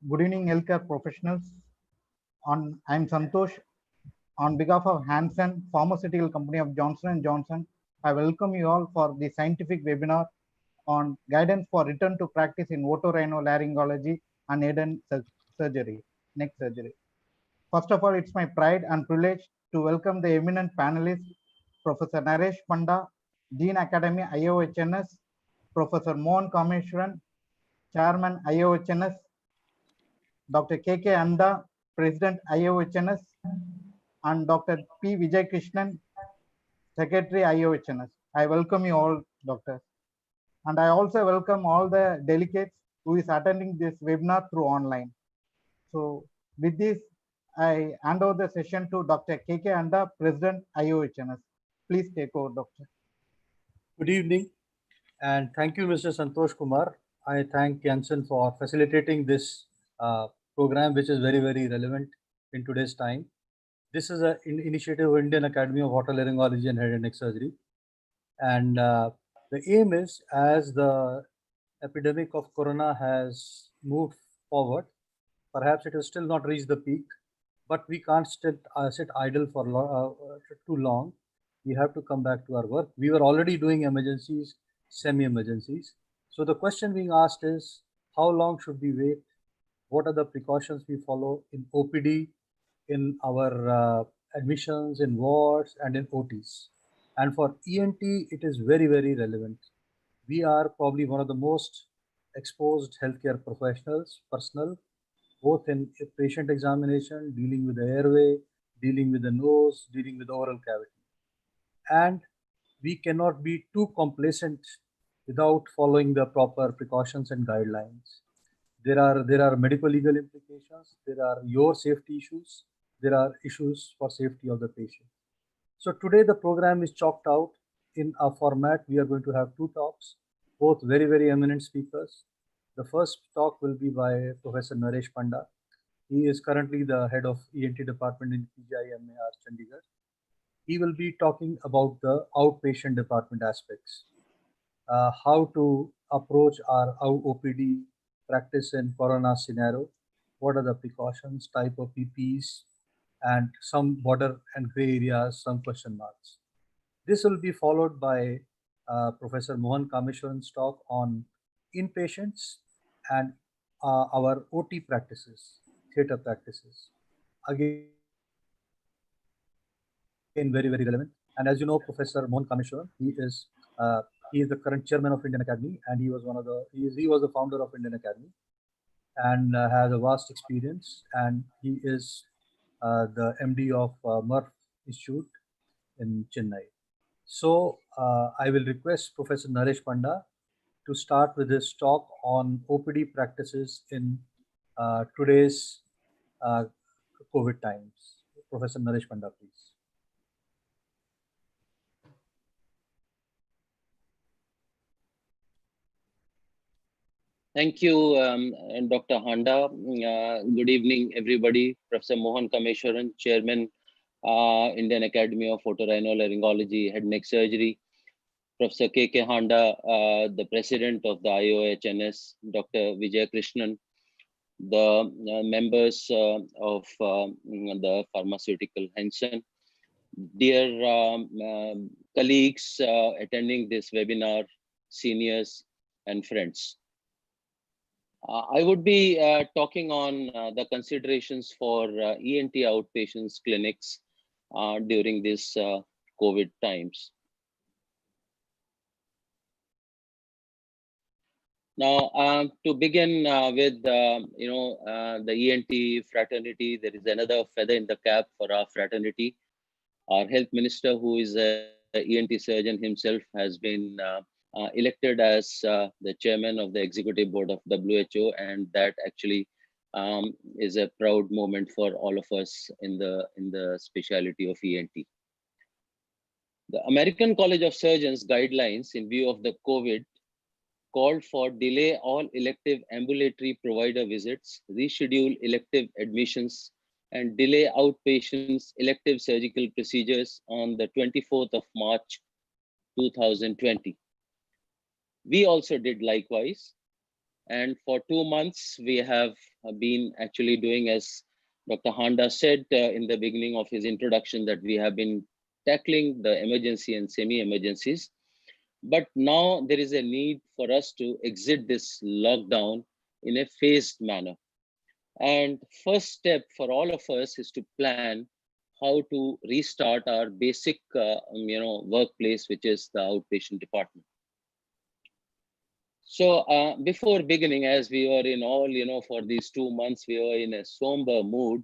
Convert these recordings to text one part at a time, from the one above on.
Good evening, healthcare professionals. I'm Santosh. On behalf of Hansen Pharmaceutical Company of Johnson & Johnson, I welcome you all for the scientific webinar on guidance for return to practice in otorhinolaryngology and hidden surgery, neck surgery. First of all, it's my pride and privilege to welcome the eminent panelists, Professor Naresh Panda, Dean Academy IAOHNS, Professor Mohan Kameshwaran, Chairman IAOHNS, Dr. K.K. Anda, President IAOHNS, and Dr. P. Vijay Krishnan, Secretary IAOHNS. I welcome you all, doctors. And I also welcome all the delegates who is attending this webinar through online. So with this, I hand over the session to Dr. K.K. Anda, President IAOHNS. Please take over, Doctor. Good evening, and thank you, Mr. Santosh Kumar. I thank Janssen for facilitating this program, which is very, very relevant in today's time. This is an initiative of Indian Academy of Otolaryngology and Head and Neck Surgery. And the aim is, as the epidemic of corona has moved forward, perhaps it has still not reached the peak, but we can't sit idle for too long. We have to come back to our work. We were already doing emergencies, semi-emergencies. So the question being asked is, how long should we wait? What are the precautions we follow in OPD, in our admissions, in wards, and in OTs? And for ENT, it is very, very relevant. We are probably one of the most exposed healthcare personnel, both in patient examination, dealing with the airway, dealing with the nose, dealing with the oral cavity. And we cannot be too complacent without following the proper precautions and guidelines. There are medical legal implications, there are your safety issues, there are issues for safety of the patient. So today the program is chalked out in a format. We are going to have two talks, both very, very eminent speakers. The first talk will be by Professor Naresh Panda. He is currently the head of ENT department in PGIMAR Chandigarh. He will be talking about the outpatient department aspects, how to approach our OPD practice in corona scenario, what are the precautions, type of PPEs, and some border and gray areas, some question marks. This will be followed by Professor Mohan Kameshwaran's talk on inpatients and our OT practices, theatre practices. Again, very, very relevant. And as you know, Professor Mohan Kameshwaran, he is the current chairman of Indian Academy, and he was the founder of Indian Academy, and has a vast experience. And he is the MD of Murph Institute in Chennai. So I will request Professor Naresh Panda to start with his talk on OPD practices in today's COVID times. Professor Naresh Panda, please. Thank you, Dr. Handa. Good evening, everybody. Professor Mohan Kameshwaran, Chairman, Indian Academy of Otorhinolaryngology, Head Neck Surgery. Professor K.K. Handa, the President of the IAOHNS, Dr. Vijay Krishnan, the members of the pharmaceutical Hansen, dear colleagues attending this webinar, seniors and friends. I would be talking on the considerations for ENT outpatients clinics during this COVID times. Now, to begin with, the ENT fraternity, there is another feather in the cap for our fraternity. Our health minister, who is an ENT surgeon himself, has been elected as the chairman of the executive board of WHO, and that actually is a proud moment for all of us in the specialty of ENT. The American College of Surgeons guidelines in view of the COVID called for delay all elective ambulatory provider visits, reschedule elective admissions, and delay outpatients elective surgical procedures on the 24th of March 2020. We also did likewise, and for 2 months we have been actually doing, as Dr. Handa said in the beginning of his introduction, that we have been tackling the emergency and semi-emergencies. But now there is a need for us to exit this lockdown in a phased manner. And first step for all of us is to plan how to restart our basic, workplace, which is the outpatient department. So before beginning, as we were in all, for these 2 months, we were in a somber mood.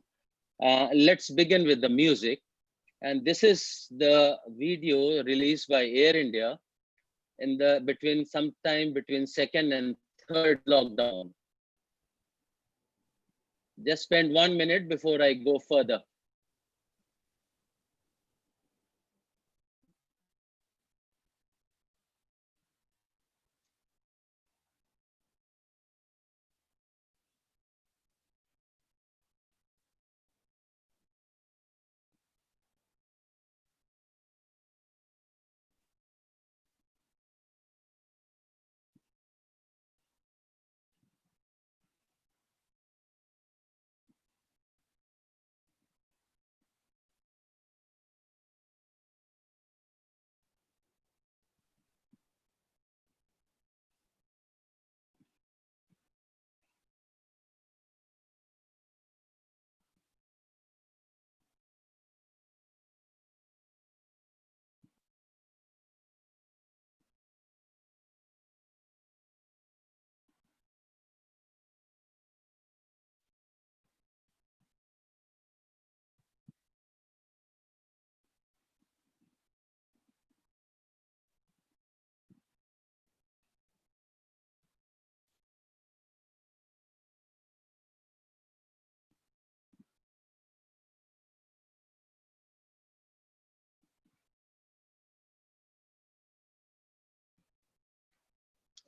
Let's begin with the music. And this is the video released by Air India in the sometime between second and third lockdown. Just spend 1 minute before I go further.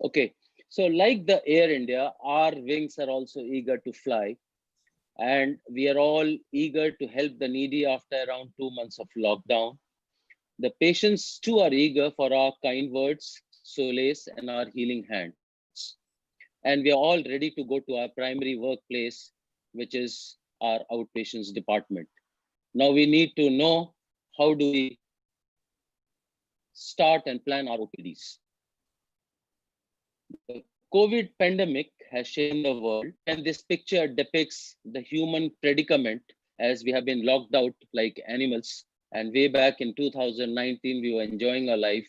Okay, so like the Air India, our wings are also eager to fly. And we are all eager to help the needy after around 2 months of lockdown. The patients too are eager for our kind words, solace, and our healing hands. And we are all ready to go to our primary workplace, which is our outpatients department. Now we need to know how do we start and plan our OPDs. The COVID pandemic has shaken the world, and this picture depicts the human predicament as we have been locked out like animals. And way back in 2019, we were enjoying our life.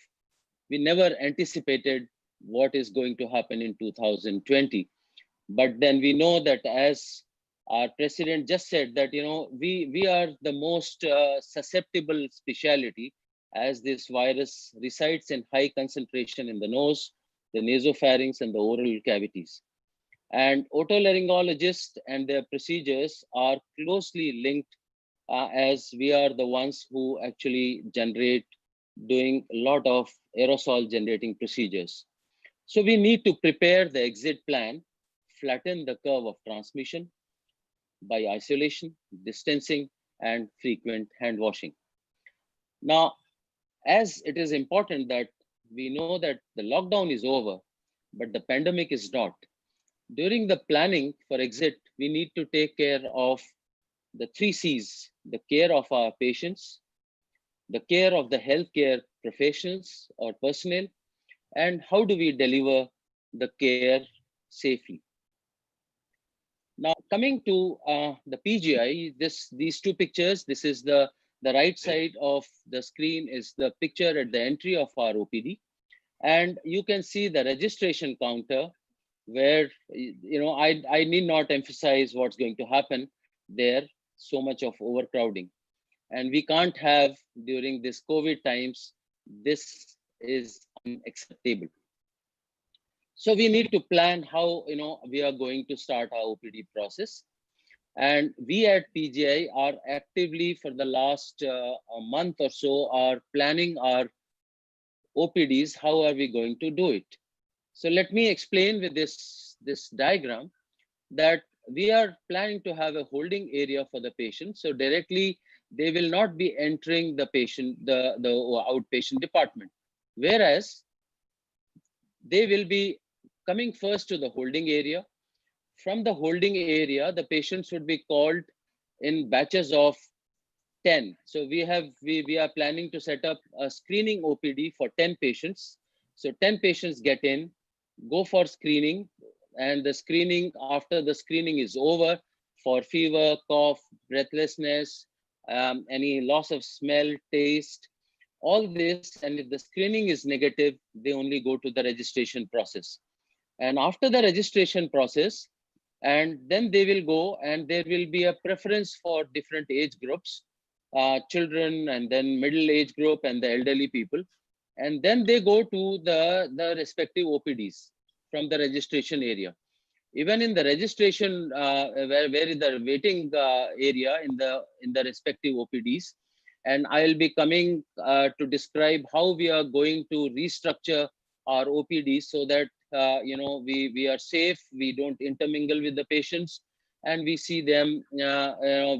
We never anticipated what is going to happen in 2020. But then we know that, as our president just said, that we are the most susceptible specialty, as this virus resides in high concentration in the nose, the nasopharynx, and the oral cavities. And otolaryngologists and their procedures are closely linked, as we are the ones who actually doing a lot of aerosol generating procedures. So we need to prepare the exit plan, flatten the curve of transmission by isolation, distancing, and frequent hand washing. Now, as it is important that we know that the lockdown is over, but the pandemic is not. During the planning for exit, we need to take care of the 3 C's: the care of our patients, the care of the healthcare professionals or personnel, and how do we deliver the care safely. Now, coming to the PGI, these 2 pictures, this is the right side of the screen is the picture at the entry of our OPD. And you can see the registration counter where, I need not emphasize what's going to happen there, so much of overcrowding. And we can't have, during this COVID times, this is unacceptable. So we need to plan how, we are going to start our OPD process. And we at PGI are actively, for the last a month or so, are planning our OPDs. How are we going to do it? So let me explain with this diagram that we are planning to have a holding area for the patient. So directly, they will not be entering the outpatient department, whereas they will be coming first to the holding area. from the holding area, the patients would be called in batches of 10. So we are planning to set up a screening OPD for 10 patients. So 10 patients get in, go for screening, and the screening, after the screening is over, for fever, cough, breathlessness, any loss of smell, taste, all this, and if the screening is negative, they only go to the registration process. And after the registration process, and then they will go, and there will be a preference for different age groups, children, and then middle age group, and the elderly people. And then they go to the respective OPDs from the registration area. Even in the registration, where is the waiting area in the respective OPDs, and I'll be coming to describe how we are going to restructure our OPDs so that we are safe, we don't intermingle with the patients, and we see them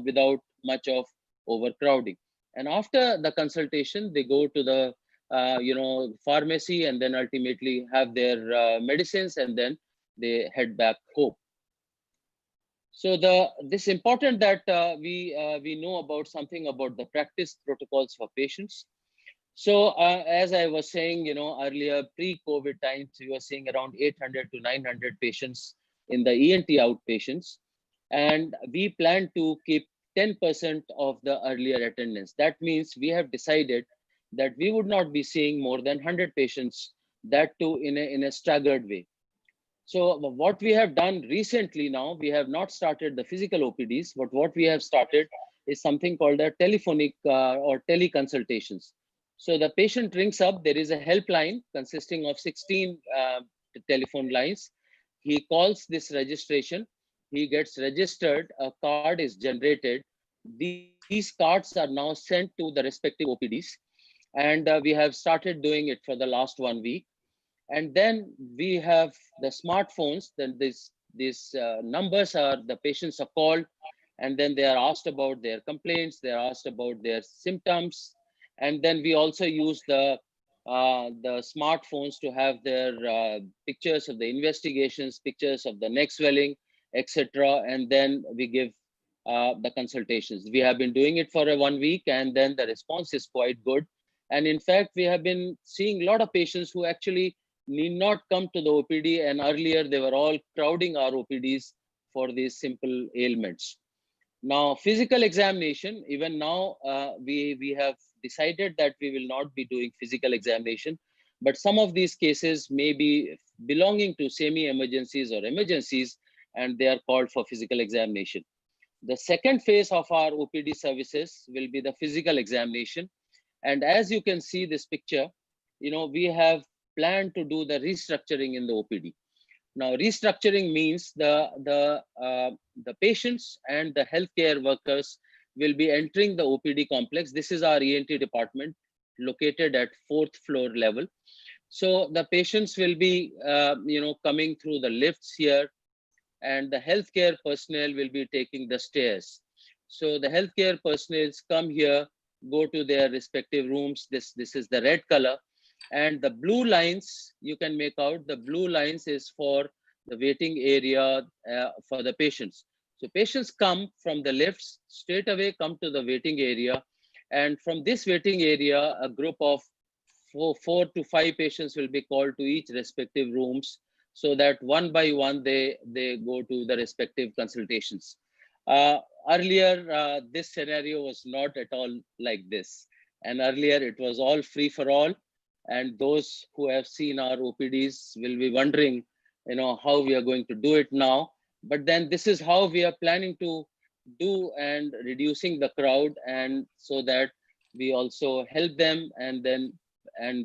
without much of overcrowding. And after the consultation, they go to the pharmacy, and then ultimately have their medicines, and then they head back home. So this important that we know about something about the practice protocols for patients. So as I was saying, earlier, pre-COVID times, we were seeing around 800 to 900 patients in the ENT outpatients, and we plan to keep 10% of the earlier attendance. That means we have decided that we would not be seeing more than 100 patients, that too in a staggered way. So what we have done recently now, we have not started the physical OPDs, but what we have started is something called a telephonic or teleconsultations. So the patient rings up, there is a helpline consisting of 16 telephone lines. He calls this registration, he gets registered, a card is generated. These cards are now sent to the respective OPDs. And we have started doing it for the last 1 week. And then we have the smartphones, then these numbers are, the patients are called, and then they are asked about their complaints, they are asked about their symptoms. And then we also use the smartphones to have their pictures of the investigations, pictures of the neck swelling, etc. And then we give the consultations. We have been doing it for 1 week, and then the response is quite good. And in fact, we have been seeing a lot of patients who actually need not come to the OPD, and earlier they were all crowding our OPDs for these simple ailments. Now, physical examination, even now we have decided that we will not be doing physical examination, but some of these cases may be belonging to semi-emergencies or emergencies, and they are called for physical examination. The second phase of our OPD services will be the physical examination. And as you can see this picture, we have planned to do the restructuring in the OPD. Now, restructuring means the patients and the healthcare workers will be entering the OPD complex. This is our ENT department located at 4th floor level. So the patients will be, coming through the lifts here, and the healthcare personnel will be taking the stairs. So the healthcare personnel come here, go to their respective rooms. This is the red color. And the blue lines, you can make out, the blue lines is for the waiting area for the patients. So patients come from the lifts, straight away come to the waiting area. And from this waiting area, a group of 4 to 5 patients will be called to each respective rooms, so that one by one, they go to the respective consultations. Earlier, this scenario was not at all like this. And earlier it was all free for all. And those who have seen our OPDs will be wondering, how we are going to do it now. But then this is how we are planning to do, and reducing the crowd, and so that we also help them, and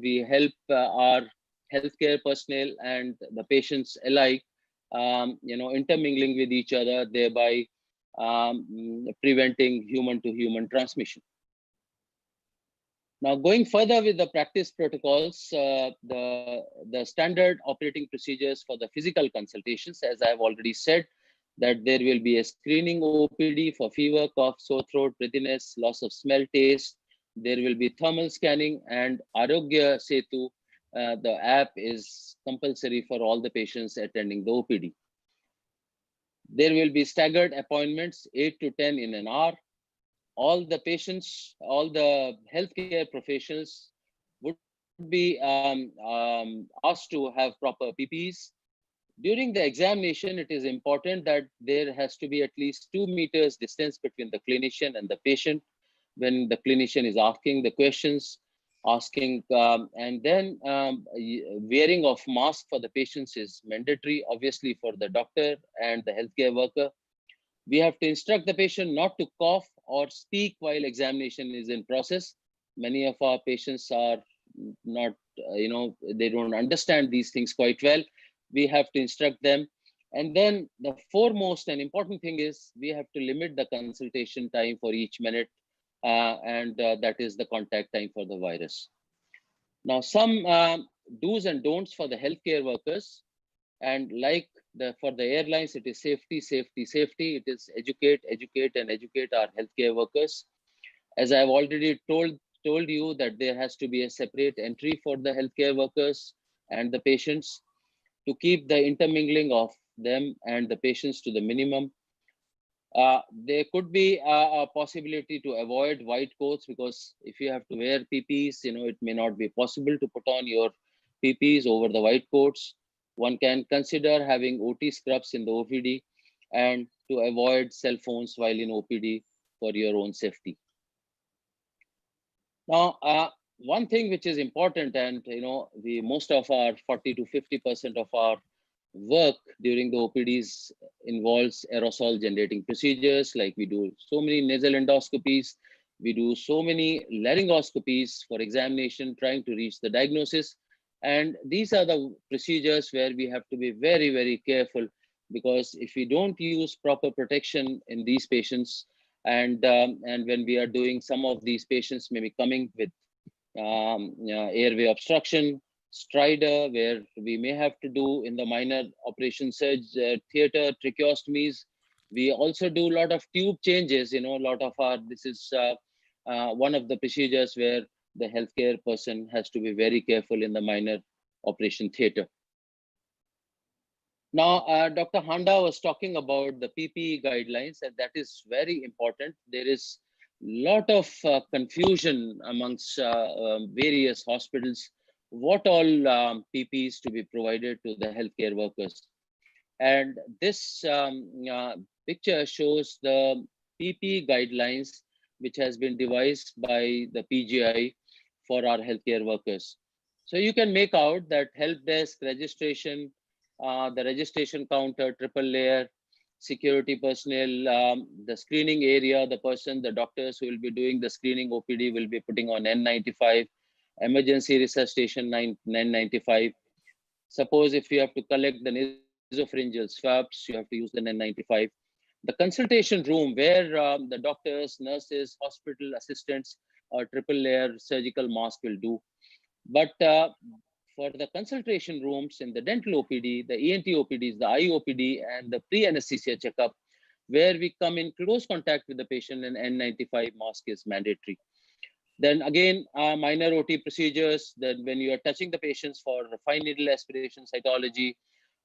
we help our healthcare personnel and the patients alike, intermingling with each other, thereby preventing human-to-human transmission. Now, going further with the practice protocols, the standard operating procedures for the physical consultations, as I have already said, that there will be a screening OPD for fever, cough, sore throat, breathiness, loss of smell, taste. There will be thermal scanning, and Arogya Setu, the app is compulsory for all the patients attending the OPD. There will be staggered appointments, 8 to 10 in an hour. All the patients, all the healthcare professionals would be asked to have proper PPEs. During the examination, it is important that there has to be at least 2 meters distance between the clinician and the patient when the clinician is asking the questions, and then wearing of mask for the patients is mandatory, obviously for the doctor and the healthcare worker. We have to instruct the patient not to cough or speak while examination is in process. Many of our patients are not, they don't understand these things quite well. We have to instruct them. And then the foremost and important thing is we have to limit the consultation time for each minute, and that is the contact time for the virus. Now, some do's and don'ts for the healthcare workers, and like for the airlines, it is safety, safety, safety. It is educate, educate, and educate our healthcare workers. As I've already told you that there has to be a separate entry for the healthcare workers and the patients to keep the intermingling of them and the patients to the minimum. There could be a possibility to avoid white coats, because if you have to wear PPEs, it may not be possible to put on your PPEs over the white coats. One can consider having OT scrubs in the OPD and to avoid cell phones while in OPD for your own safety. Now, one thing which is important, and most of our 40 to 50% of our work during the OPDs involves aerosol generating procedures, like we do so many nasal endoscopies, we do so many laryngoscopies for examination, trying to reach the diagnosis. And these are the procedures where we have to be very, very careful, because if we don't use proper protection in these patients, and when we are doing, some of these patients may be coming with airway obstruction, stridor, where we may have to do in the minor operation theater tracheostomies. We also do a lot of tube changes, a lot of this is one of the procedures where the healthcare person has to be very careful in the minor operation theater. Now, Dr. Handa was talking about the PPE guidelines, and that is very important. There is a lot of confusion amongst various hospitals, what all PPEs to be provided to the healthcare workers. And this picture shows the PPE guidelines, which has been devised by the PGI for our healthcare workers. So you can make out that help desk registration, the registration counter, triple layer, security personnel, the screening area, the doctors who will be doing the screening OPD will be putting on N95, emergency resuscitation N95. Suppose if you have to collect the nasopharyngeal swabs, you have to use the N95. The consultation room where the doctors, nurses, hospital assistants, or triple layer surgical mask will do. But for the consultation rooms in the dental OPD, the ENT OPDs, the eye OPD, and the pre-anesthesia checkup, where we come in close contact with the patient, and N95 mask is mandatory. Then again, minor OT procedures, then when you are touching the patients for fine needle aspiration, cytology,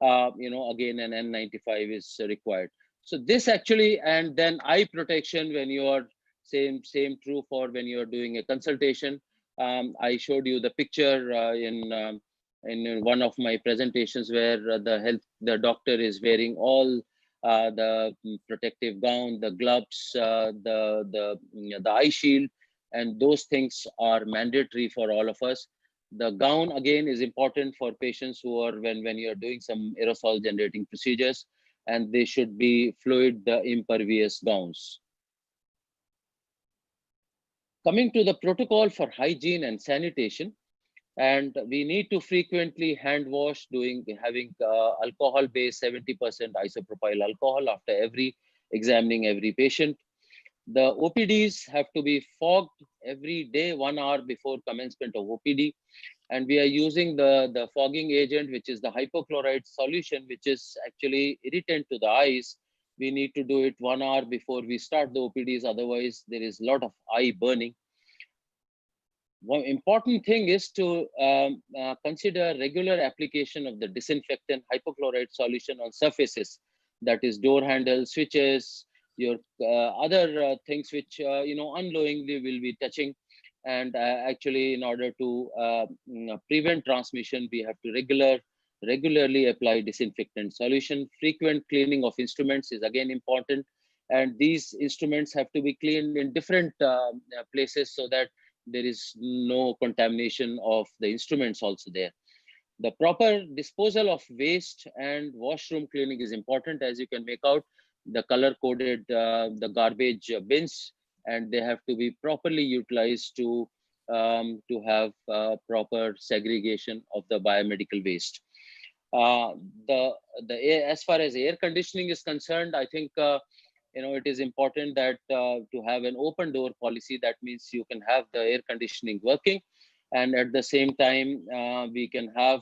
again, an N95 is required. So this actually, and then eye protection when you are, same true for when you are doing a consultation. I showed you the picture in one of my presentations where the doctor is wearing all the protective gown, the gloves, the eye shield, and those things are mandatory for all of us. The gown again is important for patients who are when you're doing some aerosol generating procedures, and they should be fluid impervious gowns. Coming to the protocol for hygiene and sanitation, and we need to frequently hand wash, having alcohol based 70% isopropyl alcohol after examining every patient. The OPDs have to be fogged every day, 1 hour before commencement of OPD. And we are using the fogging agent, which is the hypochlorite solution, which is actually irritant to the eyes. We need to do it 1 hour before we start the OPDs. Otherwise, there is a lot of eye burning. One important thing is to consider regular application of the disinfectant hypochlorite solution on surfaces that is door handles, switches, your other things which unknowingly will be touching. And actually, in order to prevent transmission, we have to regularly apply disinfectant solution. Frequent cleaning of instruments is again important, and these instruments have to be cleaned in different places so that there is no contamination of the instruments also there. The proper disposal of waste and washroom cleaning is important. As you can make out, the color coded the garbage bins, and they have to be properly utilized to have proper segregation of the biomedical waste. Uh, as far as air conditioning is concerned, I think it is important that to have an open door policy. That means you can have the air conditioning working, and at the same time we can have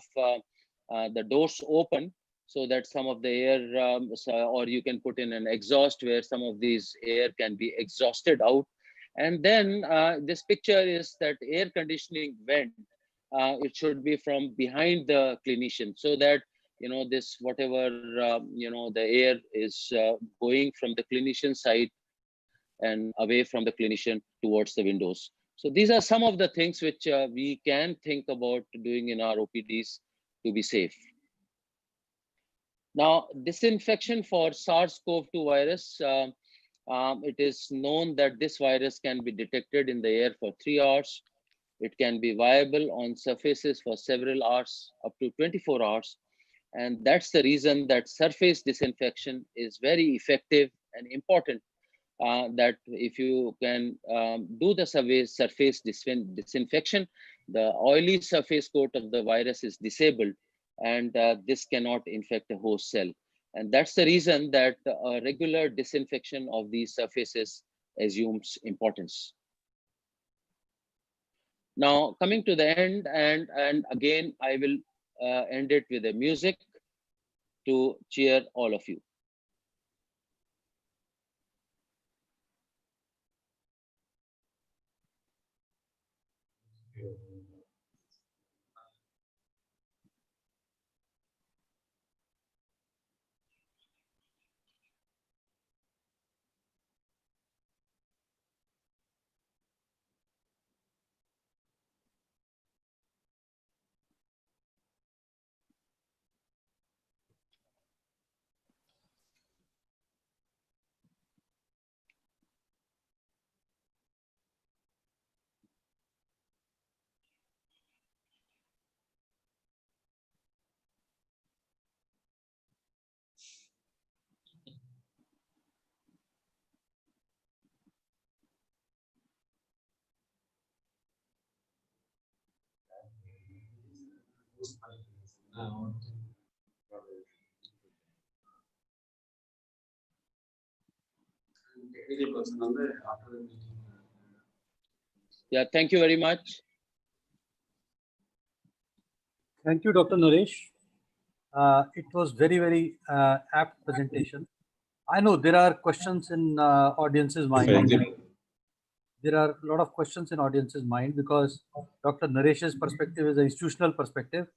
the doors open so that some of the air or you can put in an exhaust where some of these air can be exhausted out. And then this picture is that air conditioning vent. It should be from behind the clinician, so that this whatever the air is going from the clinician side and away from the clinician towards the windows. So these are some of the things which we can think about doing in our OPDs to be safe. Now, disinfection for SARS-CoV-2 virus. It is known that this virus can be detected in the air for 3 hours. It can be viable on surfaces for several hours, up to 24 hours. And that's the reason that surface disinfection is very effective and important. That if you can do the surface disinfection, the oily surface coat of the virus is disabled, and this cannot infect a host cell. And that's the reason that a regular disinfection of these surfaces assumes importance. Now, coming to the end, and again, I will end it with a music to cheer all of you. Yeah, thank you very much. Thank you, Dr. Naresh. It was very apt presentation. I know there are questions in audience's mind. There are a lot of questions in audience's mind because Dr. Naresh's perspective is an institutional perspective.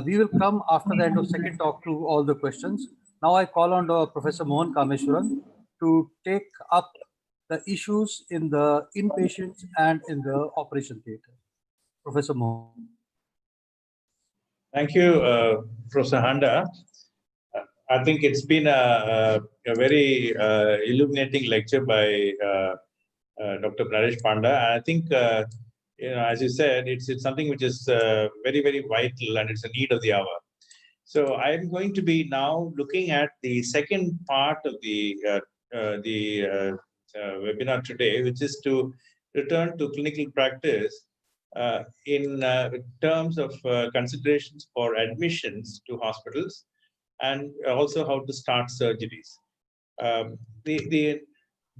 We will come after the end of second talk to all the questions. Now I call on Professor Mohan Kameshwaran to take up the issues in the inpatients and in the operation theatre. Professor Mohan. Thank you, Professor Handa. I think it's been a very illuminating lecture by Dr. Naresh Panda. I think, as you said, it's something which is very vital and it's a need of the hour. So I'm going to be now looking at the second part of the webinar today, which is to return to clinical practice in terms of considerations for admissions to hospitals and also how to start surgeries. The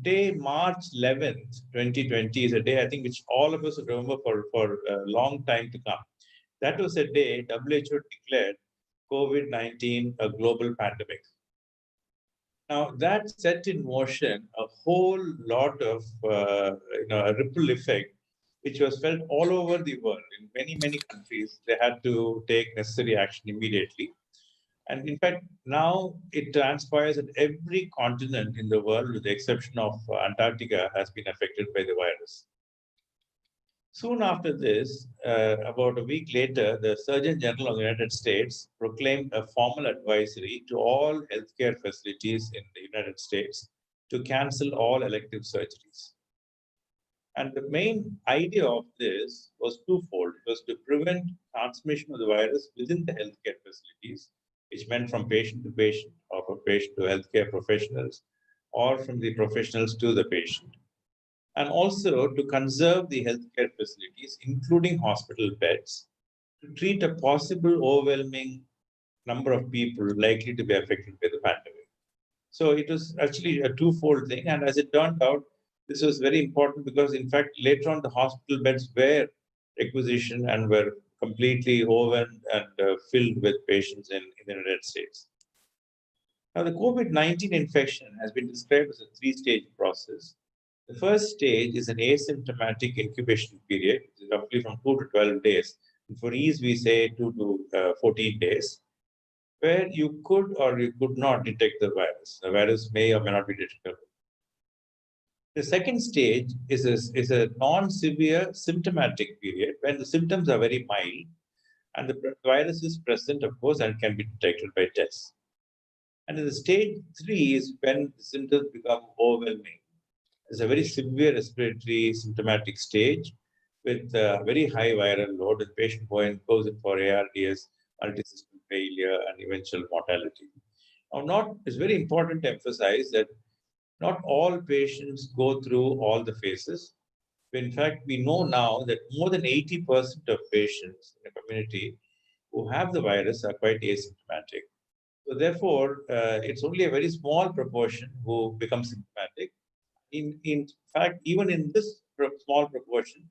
day March 11th, 2020 is a day I think which all of us remember for a long time to come. That was a day WHO declared COVID-19 a global pandemic. Now that set in motion a whole lot of a ripple effect, which was felt all over the world in many countries. They had to take necessary action immediately. And in fact, now it transpires that every continent in the world, with the exception of Antarctica, has been affected by the virus. Soon after this, about a week later, the Surgeon General of the United States proclaimed a formal advisory to all healthcare facilities in the United States to cancel all elective surgeries. And the main idea of this was twofold. It was to prevent transmission of the virus within the healthcare facilities, which meant from patient to patient, or from patient to healthcare professionals, or from the professionals to the patient. And also to conserve the healthcare facilities, including hospital beds, to treat a possible overwhelming number of people likely to be affected by the pandemic. So it was actually a twofold thing. And as it turned out, this was very important because, in fact, later on, the hospital beds were requisitioned and were completely overwhelmed and filled with patients in the United States. Now, the COVID-19 infection has been described as a three-stage process. The first stage is an asymptomatic incubation period, roughly from 2 to 12 days. And for ease, we say 2 to 14 days, where you could or you could not detect the virus. The virus may or may not be detectable. The second stage is a non-severe symptomatic period when the symptoms are very mild and the virus is present, of course, and can be detected by tests. And in the stage 3 is when the symptoms become overwhelming. It's a very severe respiratory symptomatic stage with very high viral load, the patient goes in for ARDS, multi-system failure, and eventual mortality. Now, it's very important to emphasize that not all patients go through all the phases. In fact, we know now that more than 80% of patients in the community who have the virus are quite asymptomatic. So therefore, it's only a very small proportion who become symptomatic. In fact, even in this small proportion,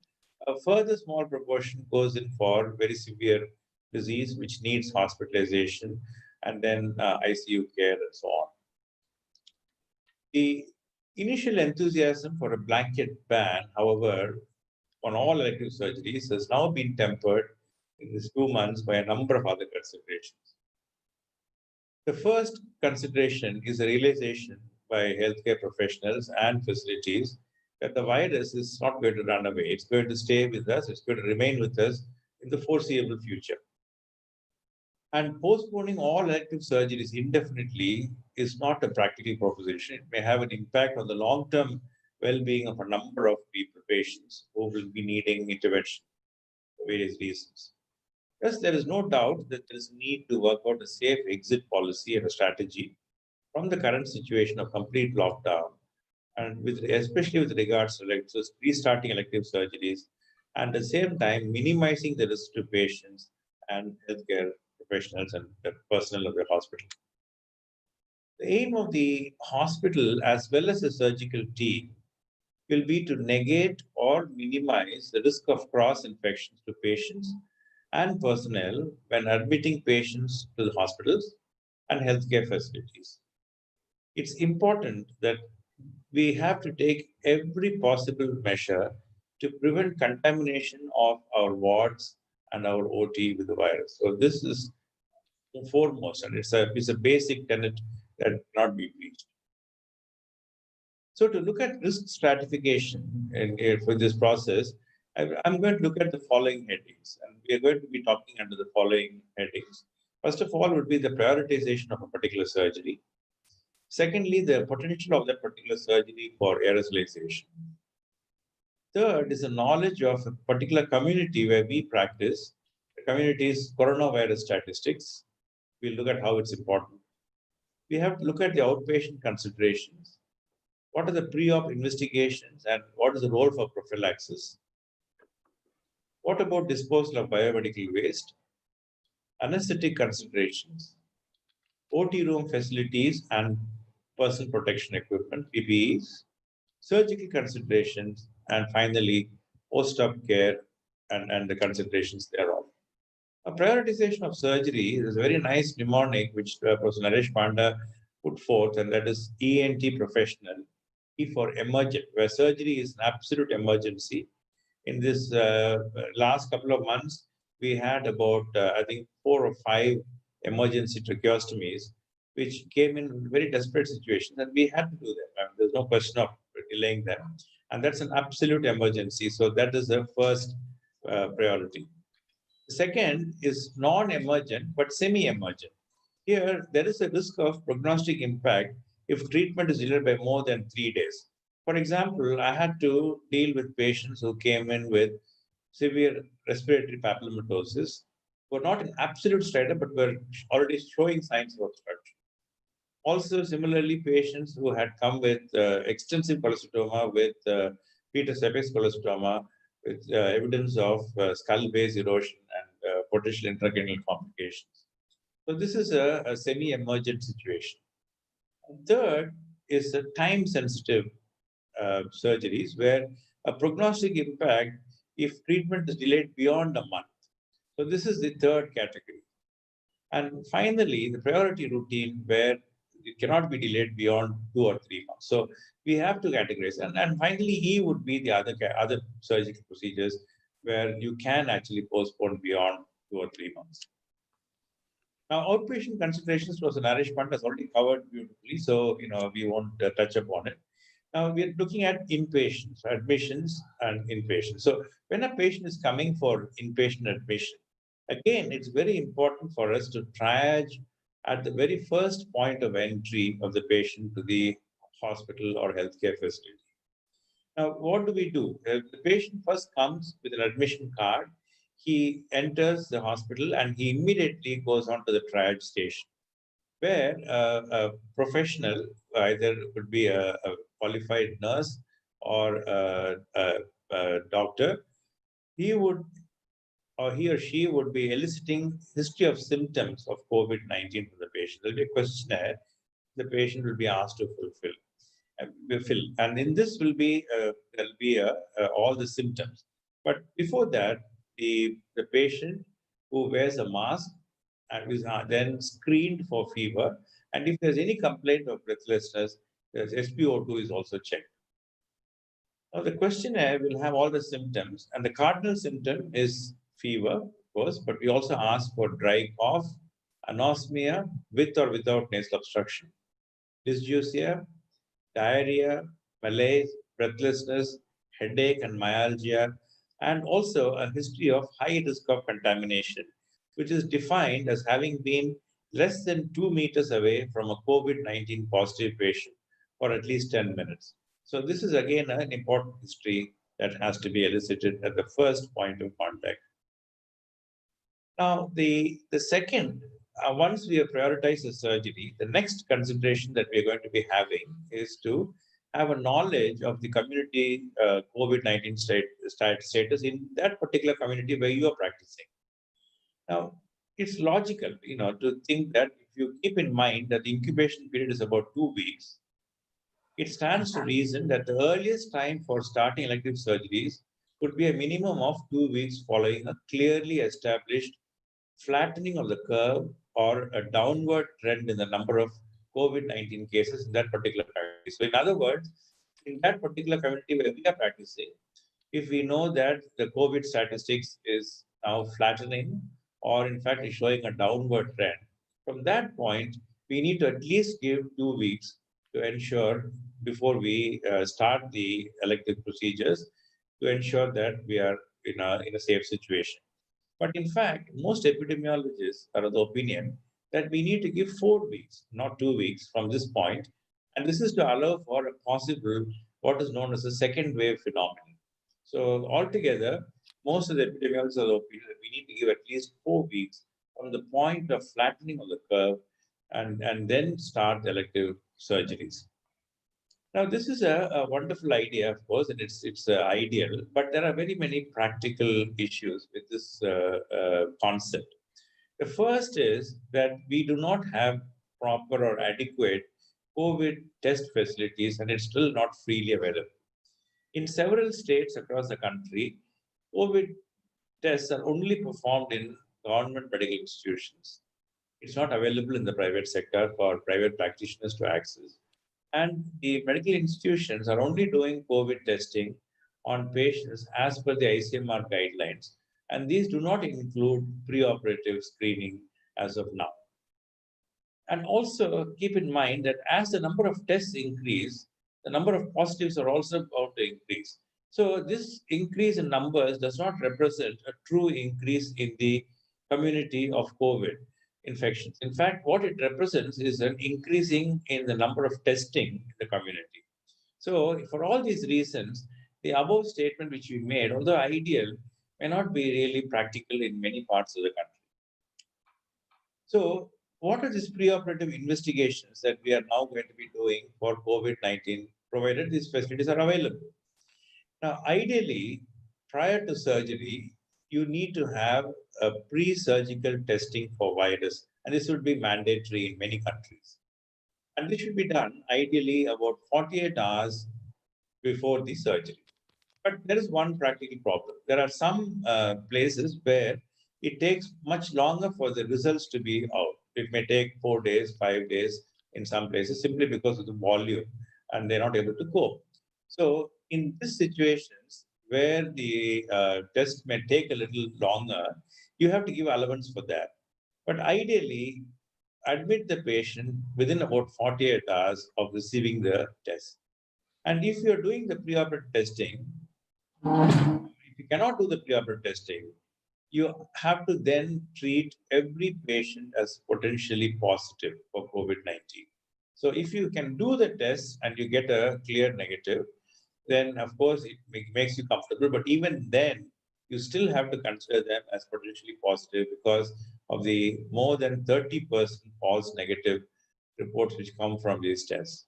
a further small proportion goes in for very severe disease, which needs hospitalization and then ICU care and so on. The initial enthusiasm for a blanket ban, however, on all elective surgeries has now been tempered in these 2 months by a number of other considerations. The first consideration is a realization by healthcare professionals and facilities that the virus is not going to run away. It's going to stay with us. It's going to remain with us in the foreseeable future. And postponing all elective surgeries indefinitely is not a practical proposition. It may have an impact on the long-term well-being of a number of people, patients who will be needing intervention for various reasons. Thus, there is no doubt that there is a need to work out a safe exit policy and a strategy from the current situation of complete lockdown, and especially with regards to restarting elective surgeries, and at the same time minimizing the risk to patients and healthcare professionals and the personnel of the hospital. The aim of the hospital as well as the surgical team will be to negate or minimize the risk of cross-infections to patients and personnel when admitting patients to the hospitals and healthcare facilities. It's important that we have to take every possible measure to prevent contamination of our wards and our OT with the virus. So this is foremost, and it's a basic tenet that cannot be breached. So to look at risk stratification for this process, I'm going to look at the following headings, and we are going to be talking under the following headings. First of all would be the prioritization of a particular surgery. Secondly, the potential of that particular surgery for aerosolization. Third is the knowledge of a particular community where we practice, the community's coronavirus statistics. We'll look at how it's important. We have to look at the outpatient considerations. What are the pre-op investigations and what is the role for prophylaxis? What about disposal of biomedical waste? Anesthetic considerations, OT room facilities and personal protection equipment, PPEs, surgical considerations, and finally, post-op care and the considerations thereof. A prioritization of surgery is a very nice mnemonic which Professor Naresh Panda put forth, and that is ENT professional, E for emergent, where surgery is an absolute emergency. In this last couple of months, we had about, I think, 4 or 5 emergency tracheostomies, which came in very desperate situations, and we had to do that. I mean, there's no question of delaying them, and that's an absolute emergency. So that is the first priority. The second is non-emergent but semi-emergent. Here, there is a risk of prognostic impact if treatment is delayed by more than 3 days. For example, I had to deal with patients who came in with severe respiratory papillomatosis, were not in absolute status, but were already showing signs of obstruction. Also, similarly, patients who had come with extensive cholestoma, with Peter's apex cholestoma, with evidence of skull base erosion and potential intracranial complications. So this is a semi-emergent situation. Third is the time-sensitive surgeries where a prognostic impact if treatment is delayed beyond a month. So this is the third category. And finally, the priority routine where it cannot be delayed beyond 2 or 3 months. So we have to categorize. And finally, E would be the other surgical procedures where you can actually postpone beyond 2 or 3 months. Now, outpatient considerations was Naresh Pant has already covered beautifully, so we won't touch upon it. Now we are looking at inpatients, admissions, and inpatients. So when a patient is coming for inpatient admission, again, it's very important for us to triage at the very first point of entry of the patient to the hospital or healthcare facility. Now, what do we do? The patient first comes with an admission card. He enters the hospital and he immediately goes on to the triage station, where a professional, either could be a qualified nurse or a doctor, he or she would be eliciting history of symptoms of COVID-19 from the patient. There'll be a questionnaire the patient will be asked to fill. And in this will be there'll be all the symptoms. But before that, the patient who wears a mask and is then screened for fever. And if there's any complaint of breathlessness, there's SpO2 is also checked. Now, the questionnaire will have all the symptoms, and the cardinal symptom is fever, of course, but we also ask for dry cough, anosmia with or without nasal obstruction, dysgeusia, diarrhea, malaise, breathlessness, headache, and myalgia, and also a history of high risk of contamination, which is defined as having been less than 2 meters away from a COVID-19 positive patient for at least 10 minutes. So this is again an important history that has to be elicited at the first point of contact. Now, the second, once we have prioritized the surgery, the next consideration that we are going to be having is to have a knowledge of the community COVID-19 status in that particular community where you are practicing. Now, it's logical, to think that if you keep in mind that the incubation period is about 2 weeks, it stands to reason that the earliest time for starting elective surgeries could be a minimum of 2 weeks following a clearly established flattening of the curve or a downward trend in the number of COVID-19 cases in that particular community. So in other words, in that particular community where we are practicing, if we know that the COVID statistics is now flattening or in fact is showing a downward trend, from that point, we need to at least give 2 weeks to ensure before we start the elective procedures to ensure that we are in a safe situation. But in fact, most epidemiologists are of the opinion that we need to give 4 weeks, not 2 weeks from this point. And this is to allow for a possible, what is known as a second wave phenomenon. So altogether, most of the epidemiologists are of the opinion that we need to give at least 4 weeks from the point of flattening of the curve and then start elective surgeries. Now, this is a wonderful idea, of course, and it's ideal, but there are very many practical issues with this concept. The first is that we do not have proper or adequate COVID test facilities, and it's still not freely available. In several states across the country, COVID tests are only performed in government medical institutions. It's not available in the private sector for private practitioners to access. And the medical institutions are only doing COVID testing on patients as per the ICMR guidelines. And these do not include preoperative screening as of now. And also keep in mind that as the number of tests increase, the number of positives are also about to increase. So this increase in numbers does not represent a true increase in the community of COVID infections. In fact, what it represents is an increasing in the number of testing in the community. So for all these reasons, the above statement which we made, although ideal, may not be really practical in many parts of the country. So what are these preoperative investigations that we are now going to be doing for COVID-19, provided these facilities are available? Now, ideally, prior to surgery, you need to have a pre-surgical testing for virus, and this would be mandatory in many countries. And this should be done ideally about 48 hours before the surgery. But there is one practical problem. There are some places where it takes much longer for the results to be out. It may take 4 days, 5 days in some places simply because of the volume and they're not able to cope. So in these situations where the test may take a little longer, you have to give allowance for that. But ideally, admit the patient within about 48 hours of receiving the test. And if you're doing the preoperative testing, if you cannot do the preoperative testing, you have to then treat every patient as potentially positive for COVID-19. So if you can do the test and you get a clear negative, then of course it makes you comfortable. But even then, you still have to consider them as potentially positive because of the more than 30% false negative reports which come from these tests.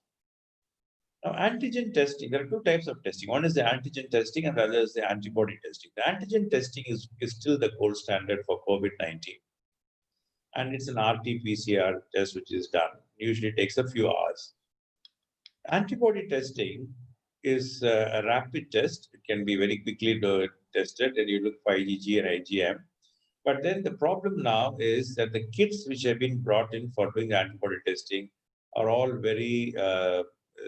Now, antigen testing, there are two types of testing. One is the antigen testing and the other is the antibody testing. The antigen testing is still the gold standard for COVID-19. And it's an RT-PCR test which is done. Usually takes a few hours. Antibody testing is a rapid test. It can be very quickly tested and you look for IgG and IgM. But then the problem now is that the kits which have been brought in for doing antibody testing are all very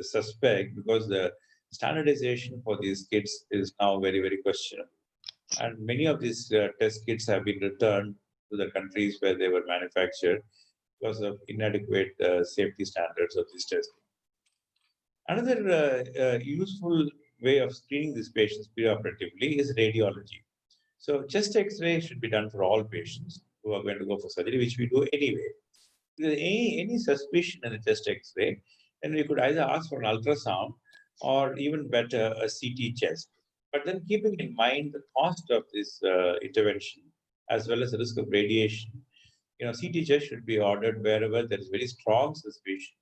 suspect because the standardization for these kits is now very, very questionable. And many of these test kits have been returned to the countries where they were manufactured because of inadequate safety standards of this testing. Another useful way of screening these patients preoperatively is radiology. So chest X-ray should be done for all patients who are going to go for surgery, which we do anyway. If there's any suspicion in the chest X-ray, then we could either ask for an ultrasound or even better, a CT chest. But then keeping in mind the cost of this intervention, as well as the risk of radiation, CT chest should be ordered wherever there is very strong suspicion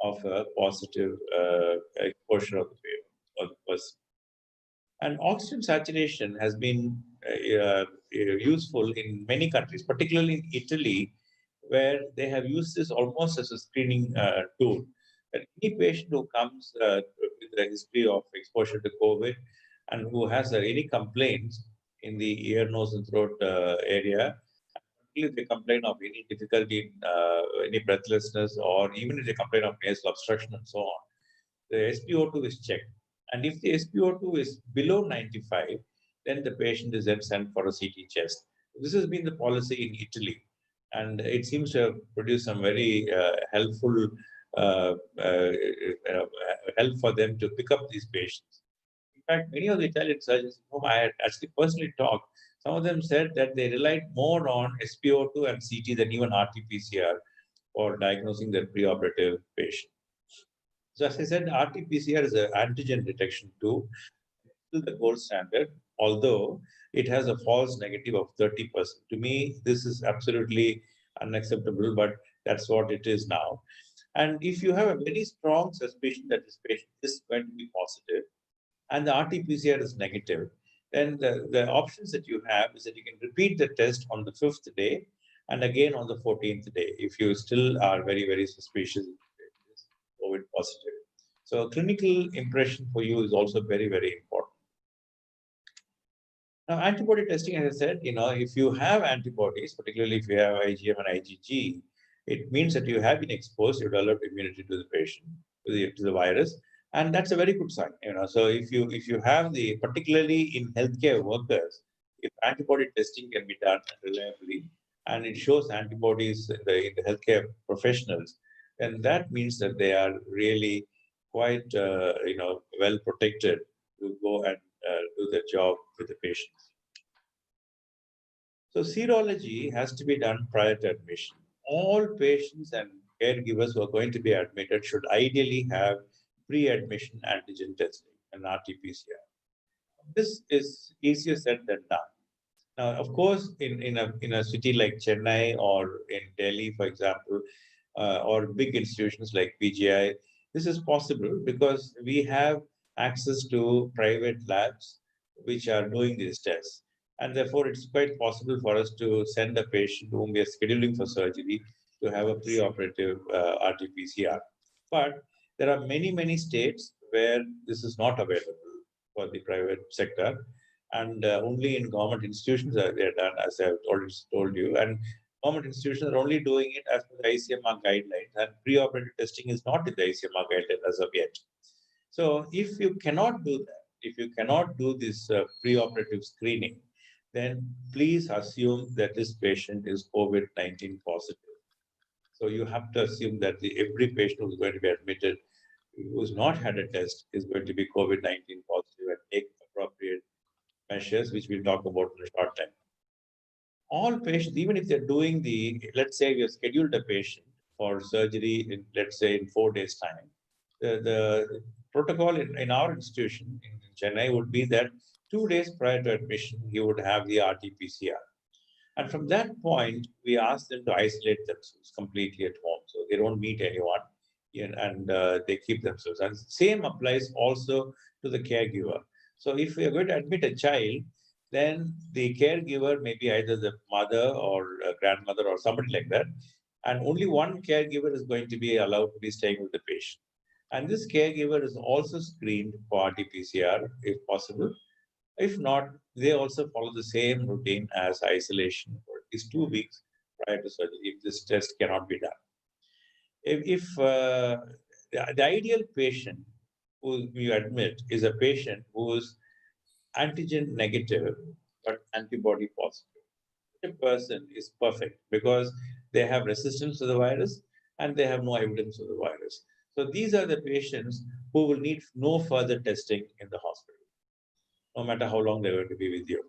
of a positive exposure of the person. And oxygen saturation has been useful in many countries, particularly in Italy, where they have used this almost as a screening tool. That any patient who comes with a history of exposure to COVID and who has any complaints in the ear, nose, and throat area, if they complain of any difficulty, any breathlessness, or even if they complain of nasal obstruction and so on, the SpO2 is checked. And if the SpO2 is below 95, then the patient is then sent for a CT chest. This has been the policy in Italy, and it seems to have produced some very helpful help for them to pick up these patients. In fact, many of the Italian surgeons whom I had actually personally talked, some of them said that they relied more on SpO2 and CT than even RT-PCR for diagnosing their preoperative patient. So as I said, RT-PCR is an antigen detection tool, still the gold standard, although it has a false negative of 30%. To me, this is absolutely unacceptable, but that's what it is now. And if you have a very strong suspicion that this patient is going to be positive and the RT-PCR is negative, then the options that you have is that you can repeat the test on the 5th day and again on the 14th day if you still are very, very suspicious COVID positive. So clinical impression for you is also very, very important. Now, antibody testing, as I said, if you have antibodies, particularly if you have IgM and IgG, it means that you have been exposed, you developed immunity to the patient, to the virus, and that's a very good sign. So if you have particularly in healthcare workers, if antibody testing can be done reliably, and it shows antibodies in the healthcare professionals, then that means that they are really quite, well protected to go and do their job with the patients. So serology has to be done prior to admission. All patients and caregivers who are going to be admitted should ideally have pre-admission antigen testing and RT-PCR. This is easier said than done. Now, of course, in a city like Chennai or in Delhi, for example, or big institutions like PGI, this is possible because we have access to private labs which are doing these tests. And therefore, it's quite possible for us to send a patient whom we are scheduling for surgery to have a preoperative RT-PCR. But there are many, many states where this is not available for the private sector, and only in government institutions are they done, as I've already told you. And government institutions are only doing it as per the ICMR guidelines, and preoperative testing is not in the ICMR guidelines as of yet. So if you cannot do that, if you cannot do this preoperative screening, then please assume that this patient is COVID-19 positive. So you have to assume that every patient who is going to be admitted who has not had a test is going to be COVID-19 positive and take appropriate measures, which we'll talk about in a short time. All patients, even if they're doing let's say we have scheduled a patient for surgery in, let's say, in 4 days' time, the protocol in our institution in Chennai would be that 2 days prior to admission, he would have the RT-PCR. And from that point, we ask them to isolate themselves completely at home. So they don't meet anyone and they keep themselves. And same applies also to the caregiver. So if we are going to admit a child, then the caregiver may be either the mother or a grandmother or somebody like that. And only one caregiver is going to be allowed to be staying with the patient. And this caregiver is also screened for RT-PCR if possible. If not, they also follow the same routine as isolation for at least 2 weeks prior to surgery if this test cannot be done. If the ideal patient who you admit is a patient who is antigen negative but antibody positive. The person is perfect because they have resistance to the virus and they have no evidence of the virus. So these are the patients who will need no further testing in the hospital, no matter how long they're going to be with you.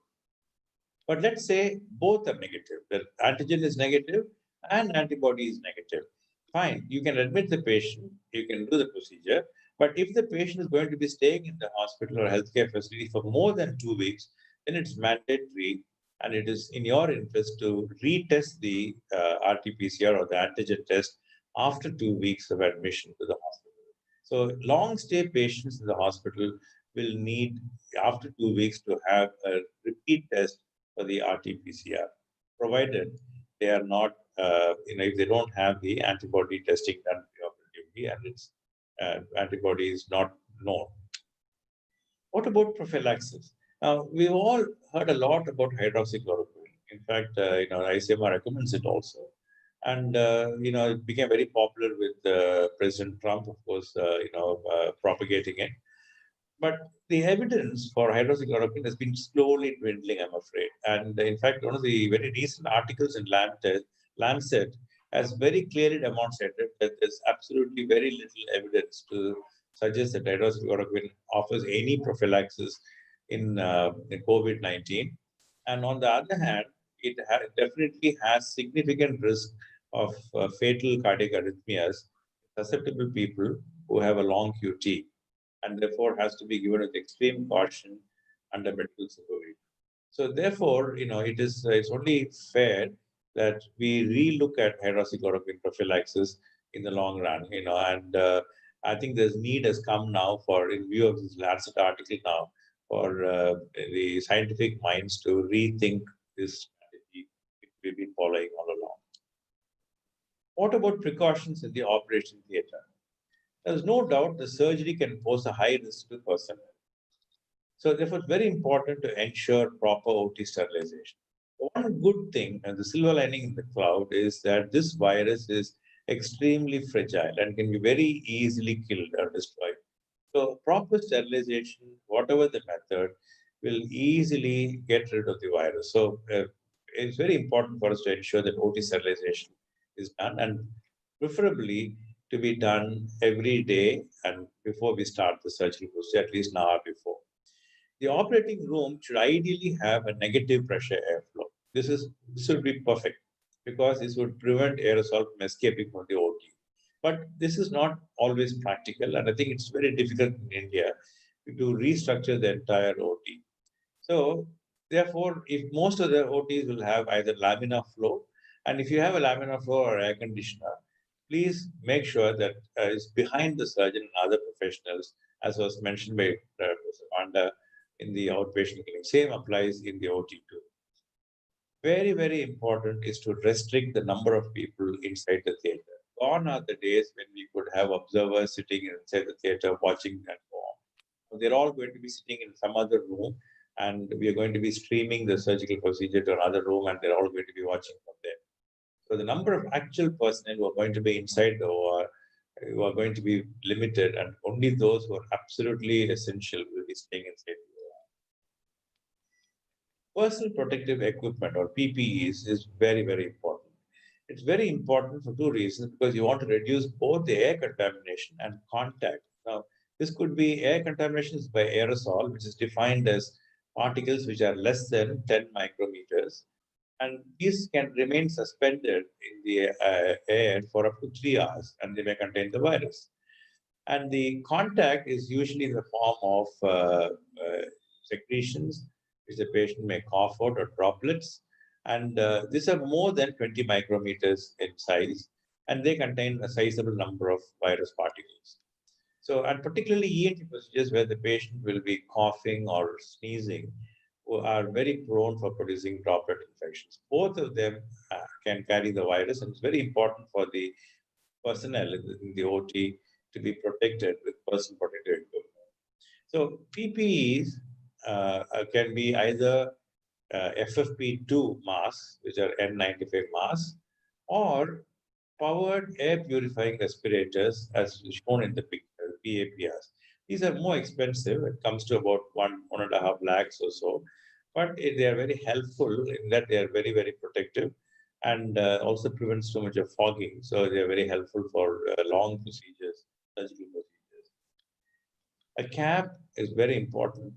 But let's say both are negative. The antigen is negative and antibody is negative. Fine, you can admit the patient, you can do the procedure. But if the patient is going to be staying in the hospital or healthcare facility for more than 2 weeks, then it's mandatory and it is in your interest to retest the RT-PCR or the antigen test after 2 weeks of admission to the hospital. So long stay patients in the hospital will need, after 2 weeks, to have a repeat test for the RT-PCR, provided they are not, if they don't have the antibody testing done preoperatively and its antibody is not known. What about prophylaxis? Now, we've all heard a lot about hydroxychloroquine. In fact, ICMR recommends it also. And, it became very popular with President Trump, of course, propagating it. But the evidence for hydroxychloroquine has been slowly dwindling, I'm afraid. And in fact, one of the very recent articles in Lancet has very clearly demonstrated that there's absolutely very little evidence to suggest that hydroxychloroquine offers any prophylaxis in COVID-19. And on the other hand, it definitely has significant risk of fatal cardiac arrhythmias in susceptible people who have a long QT, and therefore has to be given with extreme caution under medical supervision. So therefore, it's only fair that we relook at hydroxychloroquine prophylaxis in the long run, and I think there's need has come now in view of this Lancet article now, for the scientific minds to rethink this strategy we've been following all along. What about precautions in the operation theatre? There's no doubt the surgery can pose a high risk to personnel. So therefore, it's very important to ensure proper OT sterilization. One good thing, and the silver lining in the cloud, is that this virus is extremely fragile and can be very easily killed or destroyed. So proper sterilization, whatever the method, will easily get rid of the virus. So it's very important for us to ensure that OT sterilization is done, and preferably to be done every day and before we start the surgical procedure, at least an hour before. The operating room should ideally have a negative pressure airflow. This would be perfect because this would prevent aerosol from escaping from the OT. But this is not always practical, and I think it's very difficult in India to restructure the entire OT. So, therefore, if most of the OTs will have either laminar flow, and if you have a laminar flow or air conditioner, please make sure that it's behind the surgeon and other professionals, as was mentioned by Professor Panda in the outpatient clinic. Same applies in the OT too. Very, very important is to restrict the number of people inside the theater. Gone are the days when we could have observers sitting inside the theater watching and so on. They're all going to be sitting in some other room, and we are going to be streaming the surgical procedure to another room, and they're all going to be watching from there. So the number of actual personnel who are going to be inside the OR who are going to be limited, and only those who are absolutely essential will be staying inside the OR. Personal protective equipment or PPEs is very, very important. It's very important for two reasons, because you want to reduce both the air contamination and contact. Now, this could be air contamination by aerosol, which is defined as particles which are less than 10 micrometers. And these can remain suspended in the air for up to 3 hours, and they may contain the virus. And the contact is usually in the form of secretions, which the patient may cough out, or droplets. And these are more than 20 micrometers in size, and they contain a sizable number of virus particles. So, and particularly ENT procedures where the patient will be coughing or sneezing, who are very prone for producing droplet infections. Both of them can carry the virus, and it's very important for the personnel in the OT to be protected with personal protective equipment. So PPEs can be either FFP2 masks, which are N95 masks, or powered air purifying respirators, as shown in the picture, PAPRs. These are more expensive. It comes to about 1.5 lakhs or so, but they are very helpful in that they are very, very protective, and also prevent so much of fogging. So they are very helpful for long procedures, surgical procedures. A cap is very important.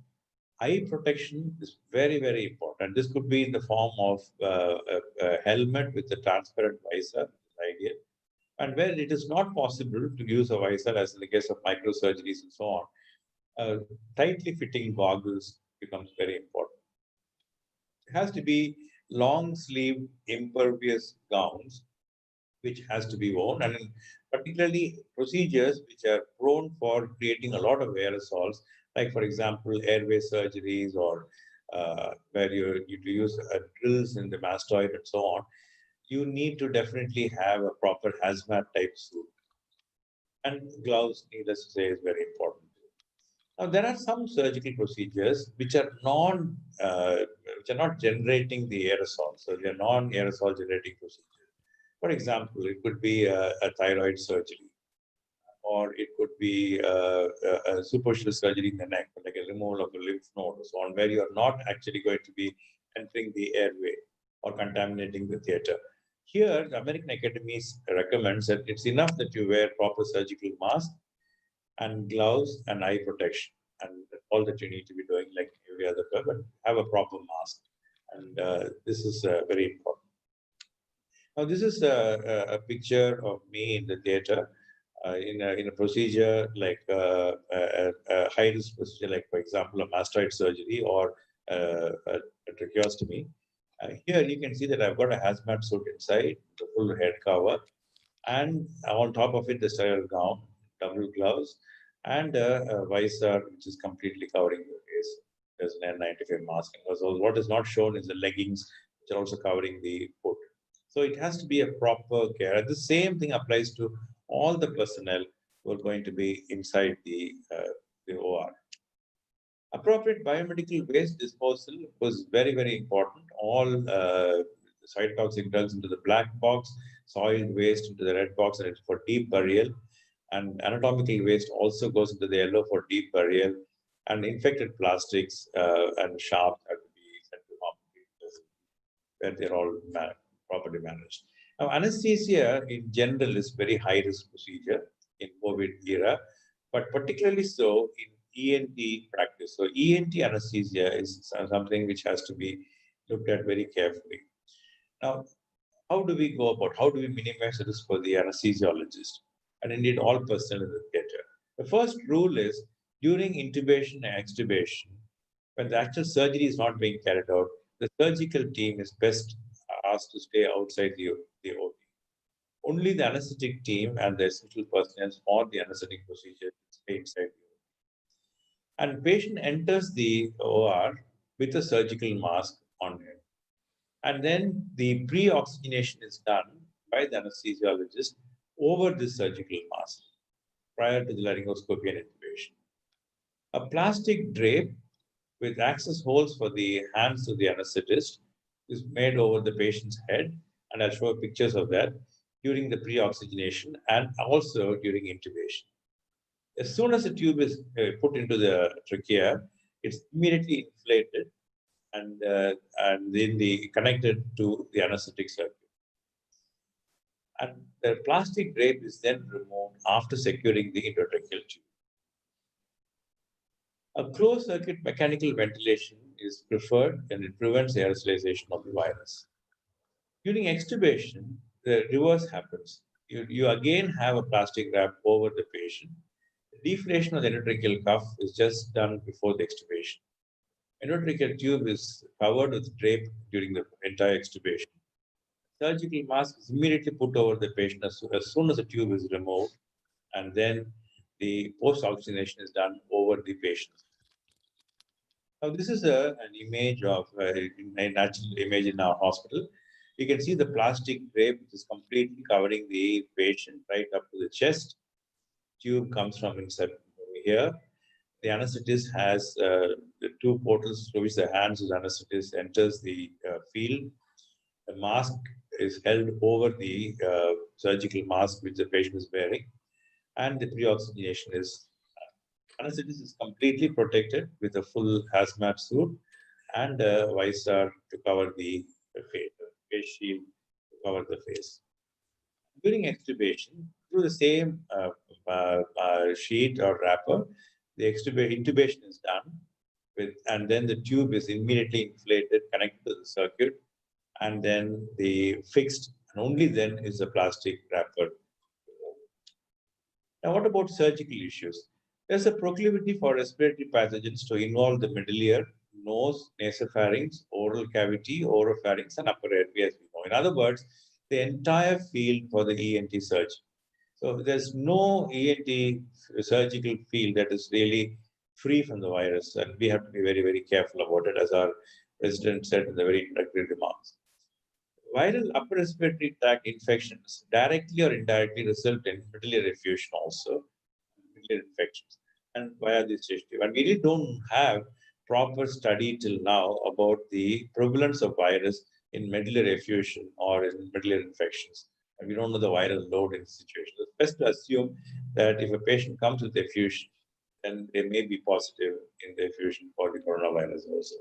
Eye protection is very, very important. This could be in the form of a helmet with a transparent visor, ideal. And where it is not possible to use a visor, as in the case of microsurgeries and so on, tightly fitting goggles becomes very important. It has to be long-sleeved, impervious gowns, which has to be worn, and particularly procedures which are prone for creating a lot of aerosols, like, for example, airway surgeries, or where you use drills in the mastoid and so on. You need to definitely have a proper hazmat type suit. And gloves, needless to say, is very important. Now, there are some surgical procedures which are not generating the aerosol. So they are non-aerosol generating procedures. For example, it could be a thyroid surgery, or it could be a superficial surgery in the neck, like a removal of a lymph node, or so on, where you are not actually going to be entering the airway or contaminating the theater. Here, the American Academy recommends that it's enough that you wear proper surgical mask and gloves and eye protection, and all that you need to be doing, like every other person, but have a proper mask. And this is very important. Now, this is a picture of me in the theater in a procedure like a high-risk procedure, like, for example, a mastoid surgery or a tracheostomy. Here you can see that I've got a hazmat suit inside, the full head cover, and on top of it, the sterile gown, double gloves, and a visor which is completely covering the face. There's an N95 mask. So what is not shown is the leggings, which are also covering the foot. So it has to be a proper care. The same thing applies to all the personnel who are going to be inside the OR. Appropriate biomedical waste disposal was very, very important. All cytotoxic drugs into the black box, soiled waste into the red box, and it's for deep burial. And anatomical waste also goes into the yellow for deep burial. And infected plastics and sharps have to be sent to hospitals. where they're all properly managed. Now, anesthesia in general is very high risk procedure in COVID era, but particularly so in ENT practice. So ENT anesthesia is something which has to be looked at very carefully. Now, how do we go about, how do we minimize the risk for the anesthesiologist and indeed all personnel in the theatre? The first rule is during intubation and extubation, when the actual surgery is not being carried out, the surgical team is best asked to stay outside the OT. Only the anesthetic team and the essential personnel for the anesthetic procedure stay inside the OT. And patient enters the OR with a surgical mask on him. And then the pre-oxygenation is done by the anesthesiologist over the surgical mask prior to the laryngoscopy and intubation. A plastic drape with access holes for the hands of the anesthetist is made over the patient's head, and I'll show pictures of that during the pre-oxygenation and also during intubation. As soon as the tube is put into the trachea, it's immediately inflated and then connected to the anesthetic circuit. And the plastic drape is then removed after securing the endotracheal tube. A closed circuit mechanical ventilation is preferred and it prevents aerosolization of the virus. During extubation, the reverse happens. You again have a plastic wrap over the patient. The deflation of the endotracheal cuff is just done before the extubation. Endotracheal tube is covered with drape during the entire extubation. Surgical mask is immediately put over the patient as soon as the tube is removed, and then the post-oxygenation is done over the patient. Now, this is an image of a natural image in our hospital. You can see the plastic drape which is completely covering the patient right up to the chest. Tube comes from inside over here. The anesthetist has the two portals through which the hands of the anesthetist enters the field. The mask is held over the surgical mask which the patient is wearing, and the pre-oxygenation is anesthetist is completely protected with a full hazmat suit and a visor to cover the face shield to cover the face. During extubation, through the same sheet or wrapper, the intubation is done and then the tube is immediately inflated, connected to the circuit, and then the fixed, and only then is the plastic wrapper. Now, what about surgical issues? There's a proclivity for respiratory pathogens to involve the middle ear, nose, nasopharynx, oral cavity, oropharynx, and upper airway, as we know. In other words, the entire field for the ENT surgery. So there's no ENT surgical field that is really free from the virus, and we have to be very, very careful about it, as our president said in the very introductory remarks. Viral upper respiratory tract infections directly or indirectly result in middle ear effusion also, middle ear infections, and via this tissue. And we really don't have proper study till now about the prevalence of virus in middle ear effusion or in middle ear infections. And we don't know the viral load in this situation. It's best to assume that if a patient comes with effusion, then they may be positive in the effusion for the coronavirus also.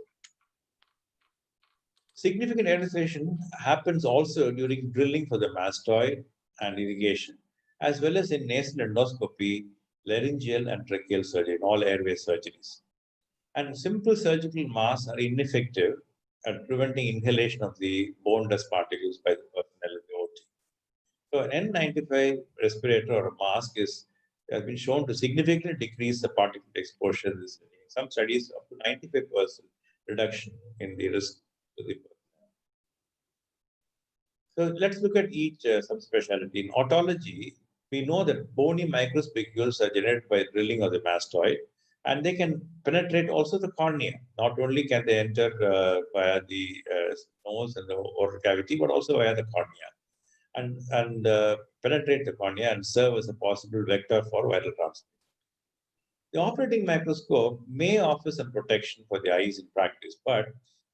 Significant aerosolization happens also during drilling for the mastoid and irrigation, as well as in nasal endoscopy, laryngeal and tracheal surgery, all airway surgeries. And simple surgical masks are ineffective at preventing inhalation of the bone dust particles by the personnel in the OT. So an N95 respirator or a mask has been shown to significantly decrease the particle exposure in this. In some studies, up to 95% reduction in the risk to the person. So let's look at each subspecialty. In otology, we know that bony microspicules are generated by drilling of the mastoid, and they can penetrate also the cornea. Not only can they enter via the nose and the oral cavity, but also via the cornea, and penetrate the cornea and serve as a possible vector for viral transmission. The operating microscope may offer some protection for the eyes in practice, but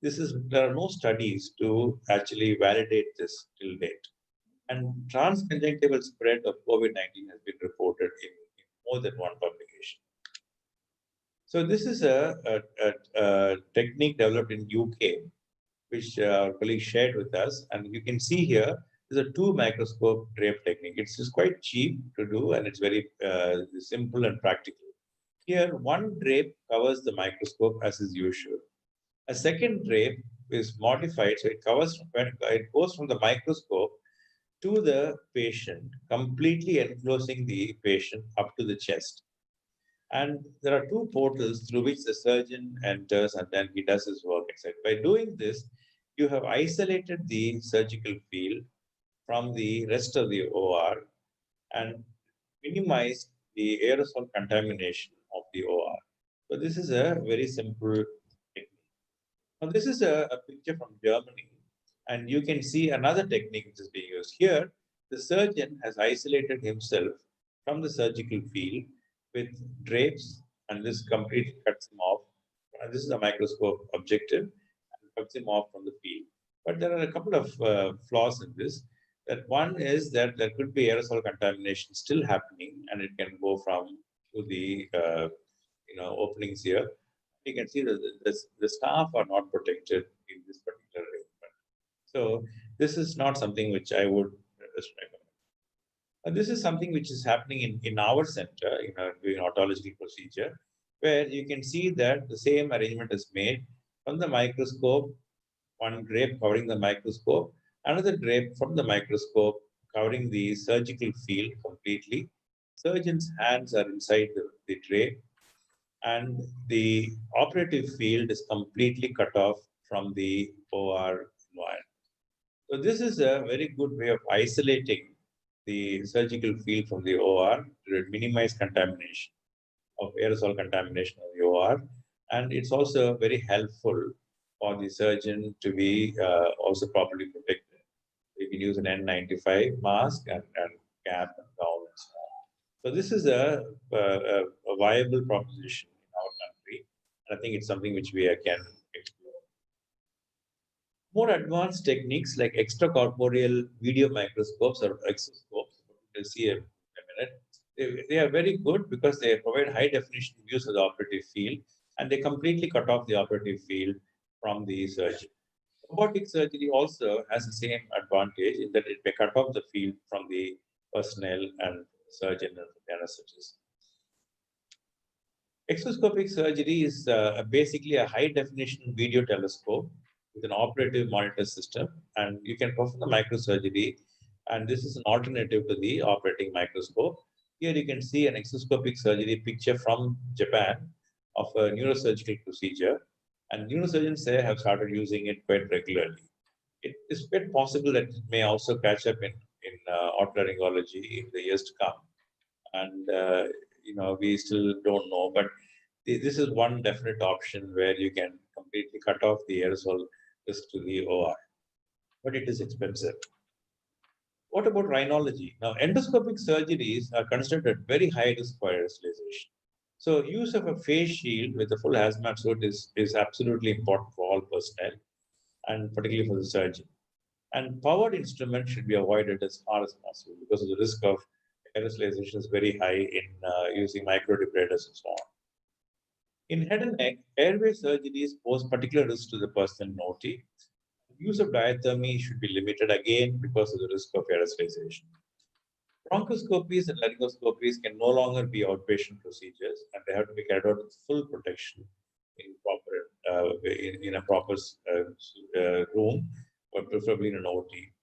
there are no studies to actually validate this till date. And transconjunctival spread of COVID-19 has been reported in more than one publication. So this is a technique developed in UK which our colleague shared with us. And you can see here, there's a 2 microscope drape technique. It's just quite cheap to do, and it's very simple and practical. Here, one drape covers the microscope as is usual. A second drape is modified, so it goes from the microscope to the patient, completely enclosing the patient up to the chest. And there are 2 portals through which the surgeon enters and then he does his work, etc. By doing this, you have isolated the surgical field from the rest of the OR and minimized the aerosol contamination of the OR. So this is a very simple technique. Now this is a picture from Germany, and you can see another technique which is being used here. The surgeon has isolated himself from the surgical field with drapes, and this completely cuts him off. And this is a microscope objective, and cuts him off from the field. But there are a couple of flaws in this. That one is that there could be aerosol contamination still happening, and it can go from to the openings here. You can see that the staff are not protected in this particular arrangement. So this is not something which I would recommend. This is something which is happening in our center, doing otology procedure, where you can see that the same arrangement is made from the microscope, one drape covering the microscope, another drape from the microscope covering the surgical field completely. Surgeon's hands are inside the drape, and the operative field is completely cut off from the OR environment. So this is a very good way of isolating the surgical field from the OR to minimize contamination of aerosol contamination of the OR. And it's also very helpful for the surgeon to be also properly protected. You can use an N95 mask and cap and gown and so on. So this is a viable proposition in our country. And I think it's something which we can explore. More advanced techniques like extracorporeal video microscopes or exoscopes, we'll see in a minute. They are very good because they provide high definition views of the operative field, and they completely cut off the operative field from the surgeon. Robotic surgery also has the same advantage in that it may cut off the field from the personnel and surgeon and the anesthetist. Exoscopic surgery is basically a high definition video telescope with an operative monitor system, and you can perform the microsurgery, and this is an alternative to the operating microscope. Here you can see an exoscopic surgery picture from Japan of a neurosurgical procedure, and neurosurgeons there have started using it quite regularly. It is quite possible that it may also catch up in otolaryngology in the years to come. And, we still don't know, but this is one definite option where you can completely cut off the aerosol risk to the OR, but it is expensive. What about rhinology? Now, endoscopic surgeries are considered very high risk for aerosolization. So use of a face shield with a full hazmat suit is absolutely important for all personnel, and particularly for the surgeon. And powered instruments should be avoided as far as possible because of the risk of aerosolization is very high in using microdebriders and so on. In head and neck, airway surgeries pose particular risk to the person in OT. Use of diathermy should be limited again because of the risk of aerosolization. Bronchoscopies and laryngoscopies can no longer be outpatient procedures, and they have to be carried out with full protection in a proper room, or preferably in an OT.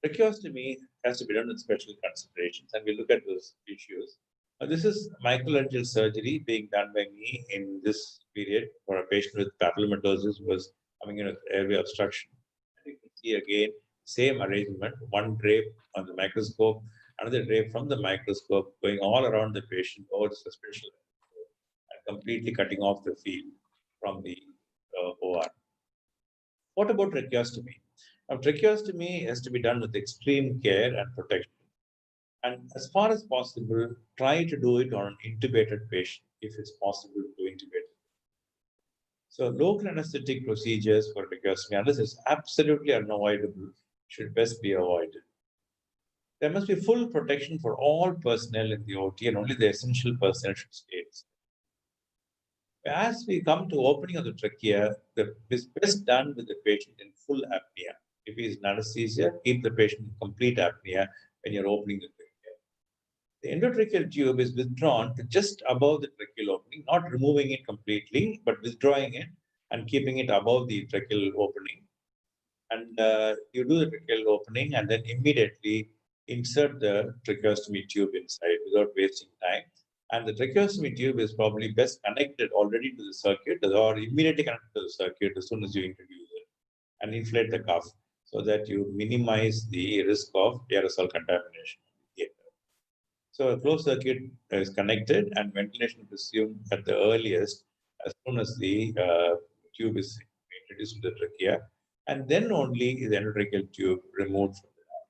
Tracheostomy has to be done with special considerations, and we look at those issues. This is microlaryngeal surgery being done by me in this period for a patient with papillomatosis who was coming in with airway obstruction. And you can see again, same arrangement, one drape on the microscope, another drape from the microscope going all around the patient over the suspension and completely cutting off the field from the OR. What about tracheostomy? Now, tracheostomy has to be done with extreme care and protection. And as far as possible, try to do it on an intubated patient if it's possible to intubate. So local anesthetic procedures for tracheostomy, unless it's absolutely unavoidable, should best be avoided. There must be full protection for all personnel in the OT, and only the essential personnel should stay. As we come to opening of the trachea, it's best done with the patient in full apnea. If he is in anesthesia, keep the patient in complete apnea when you're opening the trachea. The endotracheal tube is withdrawn to just above the tracheal opening, not removing it completely, but withdrawing it and keeping it above the tracheal opening. And you do the tracheal opening and then immediately insert the tracheostomy tube inside without wasting time. And the tracheostomy tube is probably best connected already to the circuit or immediately connected to the circuit as soon as you introduce it, and inflate the cuff so that you minimize the risk of aerosol contamination. So a closed circuit is connected and ventilation is assumed at the earliest as soon as the tube is introduced to the trachea, and then only is the endotracheal tube removed from the arm.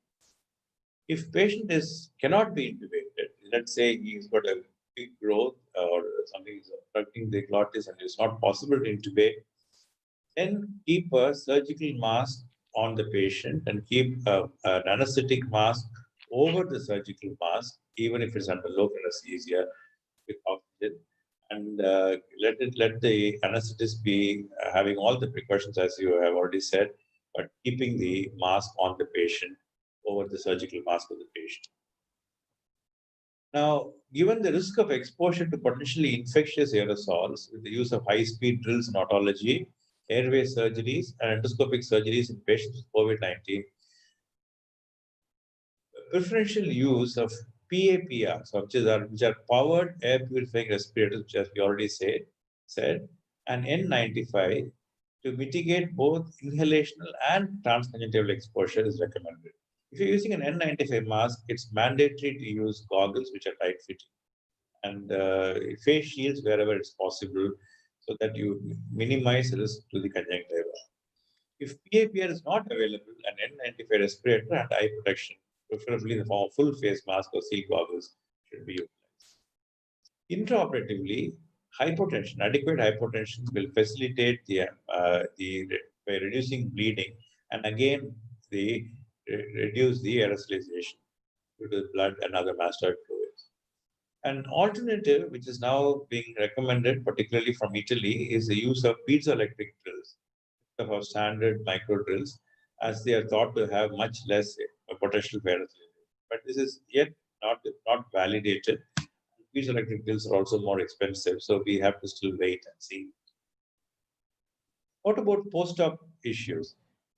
If patient cannot be intubated, let's say he's got a big growth or something is obstructing the glottis and it's not possible to intubate, then keep a surgical mask on the patient and keep an anesthetic mask over the surgical mask, even if it's under local anesthesia with oxygen. And let the anesthetist be having all the precautions as you have already said, but keeping the mask on the patient over the surgical mask of the patient. Now, given the risk of exposure to potentially infectious aerosols with the use of high-speed drills in otology, airway surgeries, and endoscopic surgeries in patients with COVID-19, preferential use of PAPRs, which are powered air purifying respirators, which as we already said, and N95 to mitigate both inhalational and transconjunctival exposure is recommended. If you're using an N95 mask, it's mandatory to use goggles which are tight fitting and face shields wherever it's possible so that you minimize risk to the conjunctiva. If PAPR is not available, an N95 respirator and eye protection, preferably in the form of full face mask or seal goggles, should be utilized. Intraoperatively, adequate hypotension will facilitate by reducing bleeding and again reduce the aerosolization due to blood and other mastoid fluids. An alternative, which is now being recommended, particularly from Italy, is the use of piezoelectric drills, of our standard micro drills, as they are thought to have much less potential for aerosolization. But this is yet not validated. Piezoelectric drills are also more expensive, so we have to still wait and see. What about post-op issues?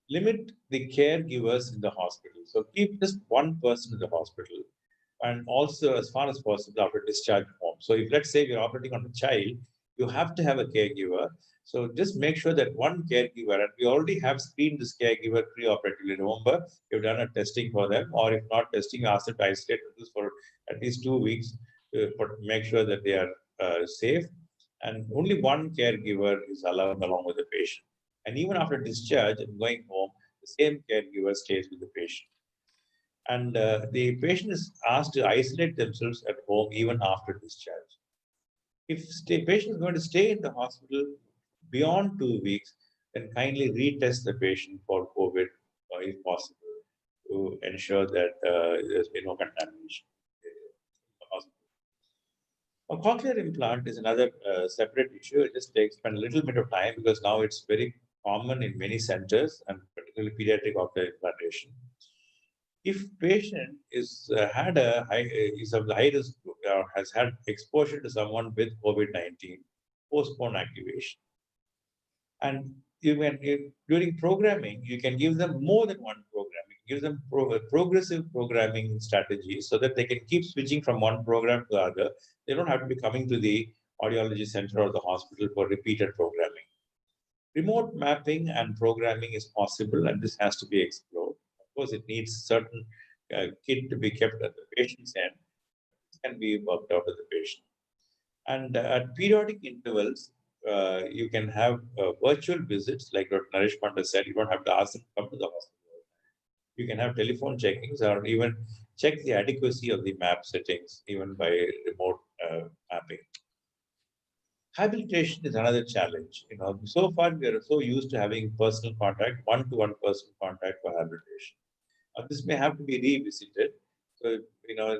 Limit the caregivers in the hospital. So keep just one person in the hospital, and also as far as possible after discharge home. So if let's say we're operating on a child, you have to have a caregiver. So just make sure that one caregiver, and we already have screened this caregiver pre-operatively. Remember, you've done a testing for them, or if not testing, ask them to isolate this for at least 2 weeks to make sure that they are safe. And only one caregiver is allowed along with the patient. And even after discharge and going home, the same caregiver stays with the patient. And the patient is asked to isolate themselves at home even after discharge. If the patient is going to stay in the hospital beyond 2 weeks, then kindly retest the patient for COVID if possible to ensure that there's been no contamination. A cochlear implant is another separate issue. It just spend a little bit of time because now it's very common in many centers and particularly pediatric cochlear implantation. If patient is is of the high risk or has had exposure to someone with COVID-19, postpone activation. And during programming, you can give them more than one program. You can give them progressive programming strategies so that they can keep switching from one program to the other. They don't have to be coming to the audiology center or the hospital for repeated programming. Remote mapping and programming is possible, and this has to be explored. Of course, it needs certain kit to be kept at the patient's end. It can be worked out with the patient. And at periodic intervals, you can have virtual visits, like Dr. Naresh Panda said. You don't have to ask them to come to the hospital. You can have telephone checkings or even check the adequacy of the map settings, even by remote mapping. Habilitation is another challenge. So far we are so used to having personal contact, one-to-one personal contact for habilitation. This may have to be revisited. So,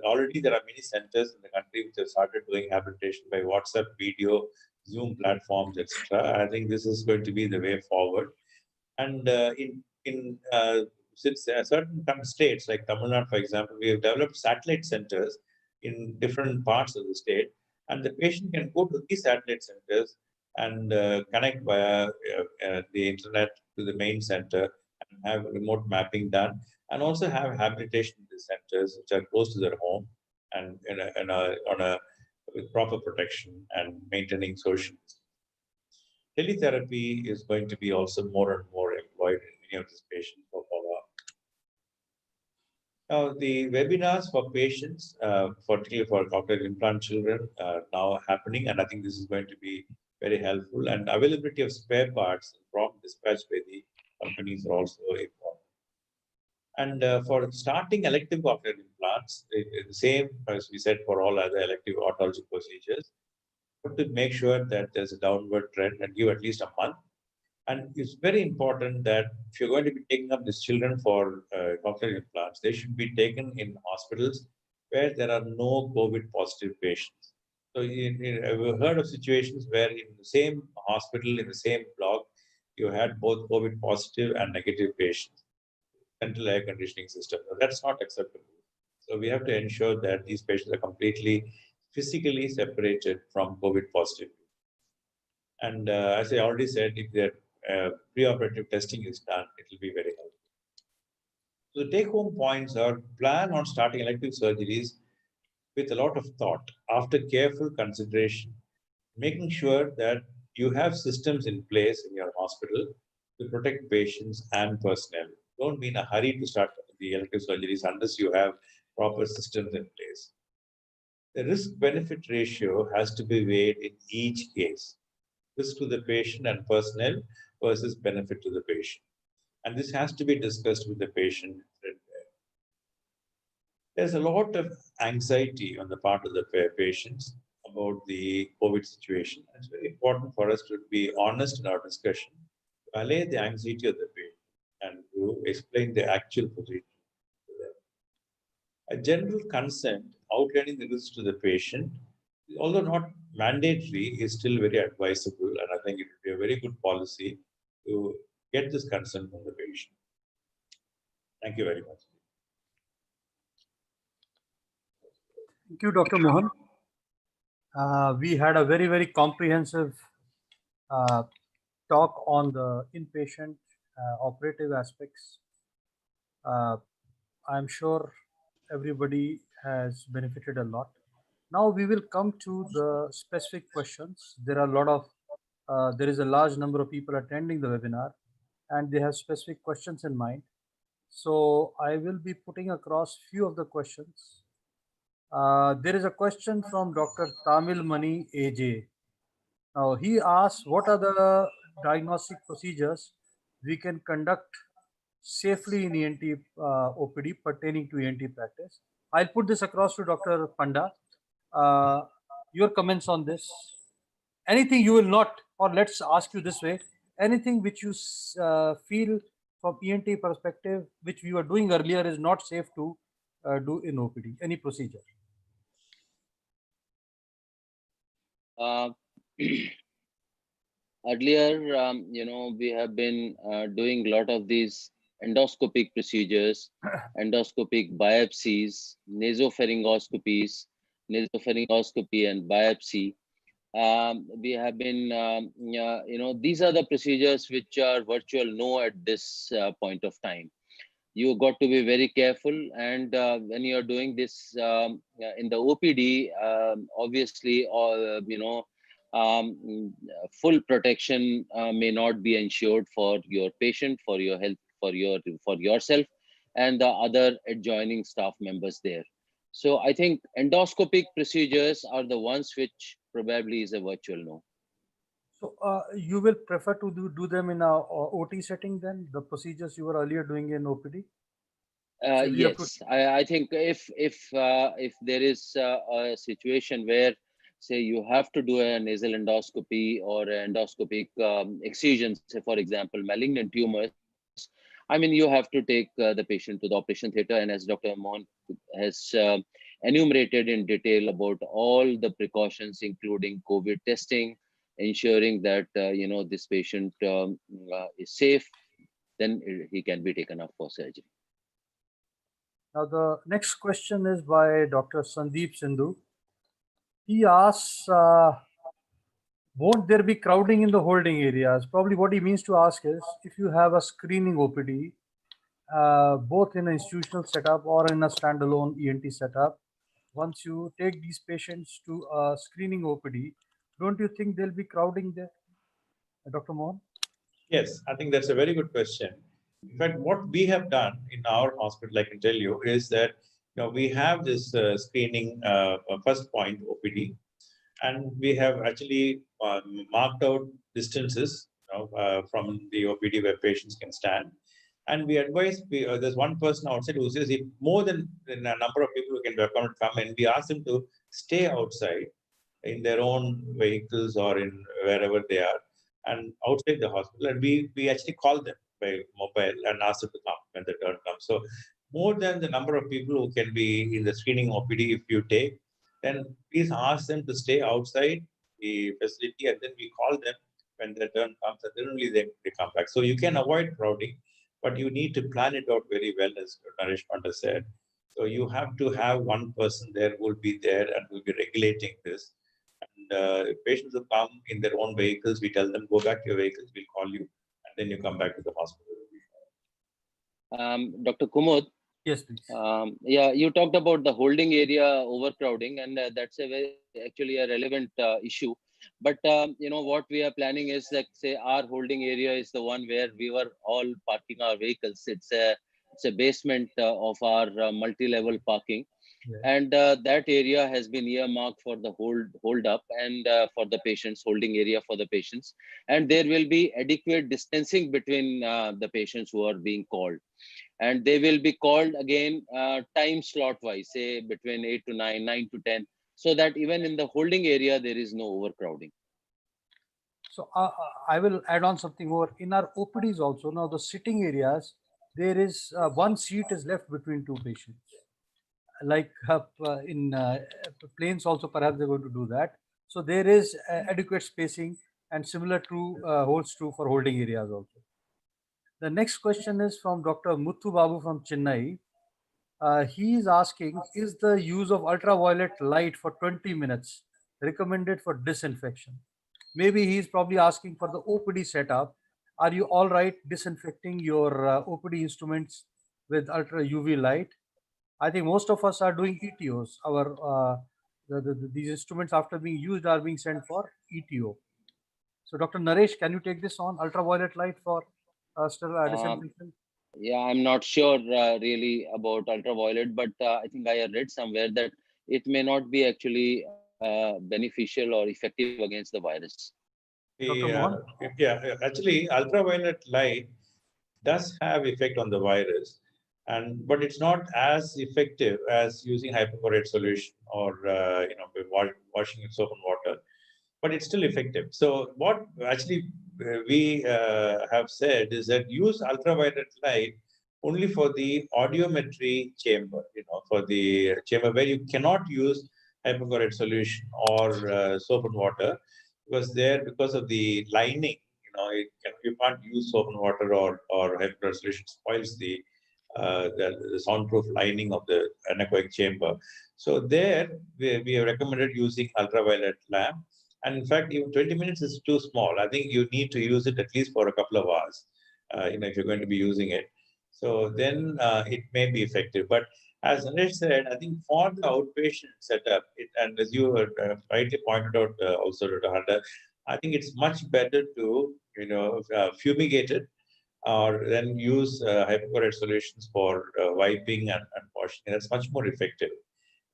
already there are many centers in the country which have started doing habilitation by WhatsApp video Zoom platforms, etc. I think this is going to be the way forward. And since certain states like Tamil Nadu, for example, we have developed satellite centers in different parts of the state, and the patient can go to these satellite centers and connect via the internet to the main center and have remote mapping done, and also have habilitation centers which are close to their home and with proper protection and maintaining social distance. Teletherapy is going to be also more and more employed in many of these patients for follow-up. Now, the webinars for patients, particularly for cochlear implant children, are now happening, and I think this is going to be very helpful. And availability of spare parts from dispatch by the companies are also important. And for starting elective cochlear implants, the same as we said for all other elective otology procedures, to make sure that there's a downward trend and give at least a month. And it's very important that if you're going to be taking up these children for cochlear implants, they should be taken in hospitals where there are no COVID positive patients. So I've heard of situations where in the same hospital, in the same block, you had both COVID positive and negative patients. Central air conditioning system. That's not acceptable. So we have to ensure that these patients are completely physically separated from COVID positive. And as I already said, if their preoperative testing is done, it will be very helpful. So the take-home points are: plan on starting elective surgeries with a lot of thought, after careful consideration, making sure that you have systems in place in your hospital to protect patients and personnel. Don't be in a hurry to start the elective surgeries unless you have proper systems in place. The risk-benefit ratio has to be weighed in each case. Risk to the patient and personnel versus benefit to the patient. And this has to be discussed with the patient. There's a lot of anxiety on the part of the patients about the COVID situation. It's very important for us to be honest in our discussion, to allay the anxiety of the patient and to explain the actual position to them. A general consent outlining the risks to the patient, although not mandatory, is still very advisable, and I think it would be a very good policy to get this consent from the patient. Thank you very much. Thank you, Dr. Mohan. We had a very, very comprehensive talk on the inpatient operative aspects. I'm sure everybody has benefited a lot. Now we will come to the specific questions. There are a lot of, there is a large number of people attending the webinar, and they have specific questions in mind. So I will be putting across few of the questions. There is a question from Dr. Tamil Mani AJ. Now he asks, what are the diagnostic procedures we can conduct safely in ENT OPD pertaining to ENT practice? I'll put this across to Dr. Panda. Your comments on this. Anything you will not, or let's ask you this way, anything which you feel from ENT perspective, which we were doing earlier, is not safe to do in OPD, any procedure? Earlier, we have been doing a lot of these endoscopic procedures, endoscopic biopsies, nasopharyngoscopies, nasopharyngoscopy and biopsy. We have been, these are the procedures which are virtual no at this point of time. You got to be very careful, and when you are doing this in the OPD, obviously, full protection may not be ensured for your patient, for your health, for yourself, and the other adjoining staff members there. So I think endoscopic procedures are the ones which probably is a virtual no. So you will prefer to do them in a OT setting then, the procedures you were earlier doing in OPD? Yes, I think if there is a situation where, say, you have to do a nasal endoscopy or endoscopic excision, say for example, malignant tumors, I mean, you have to take the patient to the operation theater, and as Dr. Mohan has enumerated in detail about all the precautions, including COVID testing, ensuring that this patient is safe, then he can be taken up for surgery. Now the next question is by Dr. Sandeep Sindhu. He asks, won't there be crowding in the holding areas? Probably what he means to ask is, if you have a screening OPD, both in an institutional setup or in a standalone ENT setup, once you take these patients to a screening OPD, don't you think there'll be crowding there? Dr. Mohan? Yes, I think that's a very good question. In fact, what we have done in our hospital, I can tell you, is that we have this screening first point OPD, and we have actually marked out distances from the OPD where patients can stand. And we advise, there's one person outside who says if more than a number of people who can come in, we ask them to stay outside in their own vehicles or in wherever they are and outside the hospital. And we actually call them by mobile and ask them to come when the turn comes. So more than the number of people who can be in the screening OPD, if you take, then please ask them to stay outside the facility, and then we call them when their turn comes, and then only they come back. So you can avoid crowding, but you need to plan it out very well, as Naresh Panda said. So you have to have one person there who will be there and will be regulating this. And patients who come in their own vehicles, we tell them, go back to your vehicles, we'll call you, and then you come back to the hospital. Dr. Kumud, yes, please. Yeah, you talked about the holding area overcrowding, and that's actually a relevant issue. But what we are planning is, like, say, our holding area is the one where we were all parking our vehicles. It's a basement of our multi-level parking. Yeah. And that area has been earmarked for the hold up and for the patients, holding area for the patients. And there will be adequate distancing between the patients who are being called. And they will be called again time slot wise, say between 8 to 9, 9 to 10, so that even in the holding area, there is no overcrowding. So I will add on something more. In our OPDs also, now the sitting areas, there is one seat is left between two patients. Like in planes also, perhaps they're going to do that. So there is adequate spacing, and similar to holds true for holding areas also. The next question is from Dr. Muthu Babu from Chennai. He is asking, is the use of ultraviolet light for 20 minutes recommended for disinfection? Maybe he's probably asking for the OPD setup. Are you all right disinfecting your OPD instruments with ultra UV light? I think most of us are doing ETOs. These instruments, after being used, are being sent for ETO. So, Dr. Naresh, can you take this on, ultraviolet light for disinfection? Yeah, I'm not sure really about ultraviolet, but I think I have read somewhere that it may not be actually beneficial or effective against the virus. Actually, ultraviolet light does have effect on the virus, but it's not as effective as using hypochlorite solution or washing with soap and water. But it's still effective. So what actually we have said is that use ultraviolet light only for the audiometry chamber, for the chamber where you cannot use hypochlorite solution or soap and water, because of the lining, you can't use soap and water or hypochlorite solution, spoils the soundproof lining of the anechoic chamber. So there we have recommended using ultraviolet lamp. And in fact, even 20 minutes is too small. I think you need to use it at least for a couple of hours, if you're going to be using it. So then it may be effective. But as Naresh said, I think for the outpatient setup, and as you rightly pointed out also, Dr. Handa, I think it's much better to, fumigate it or then use hypochlorite solutions for wiping and washing. That's much more effective.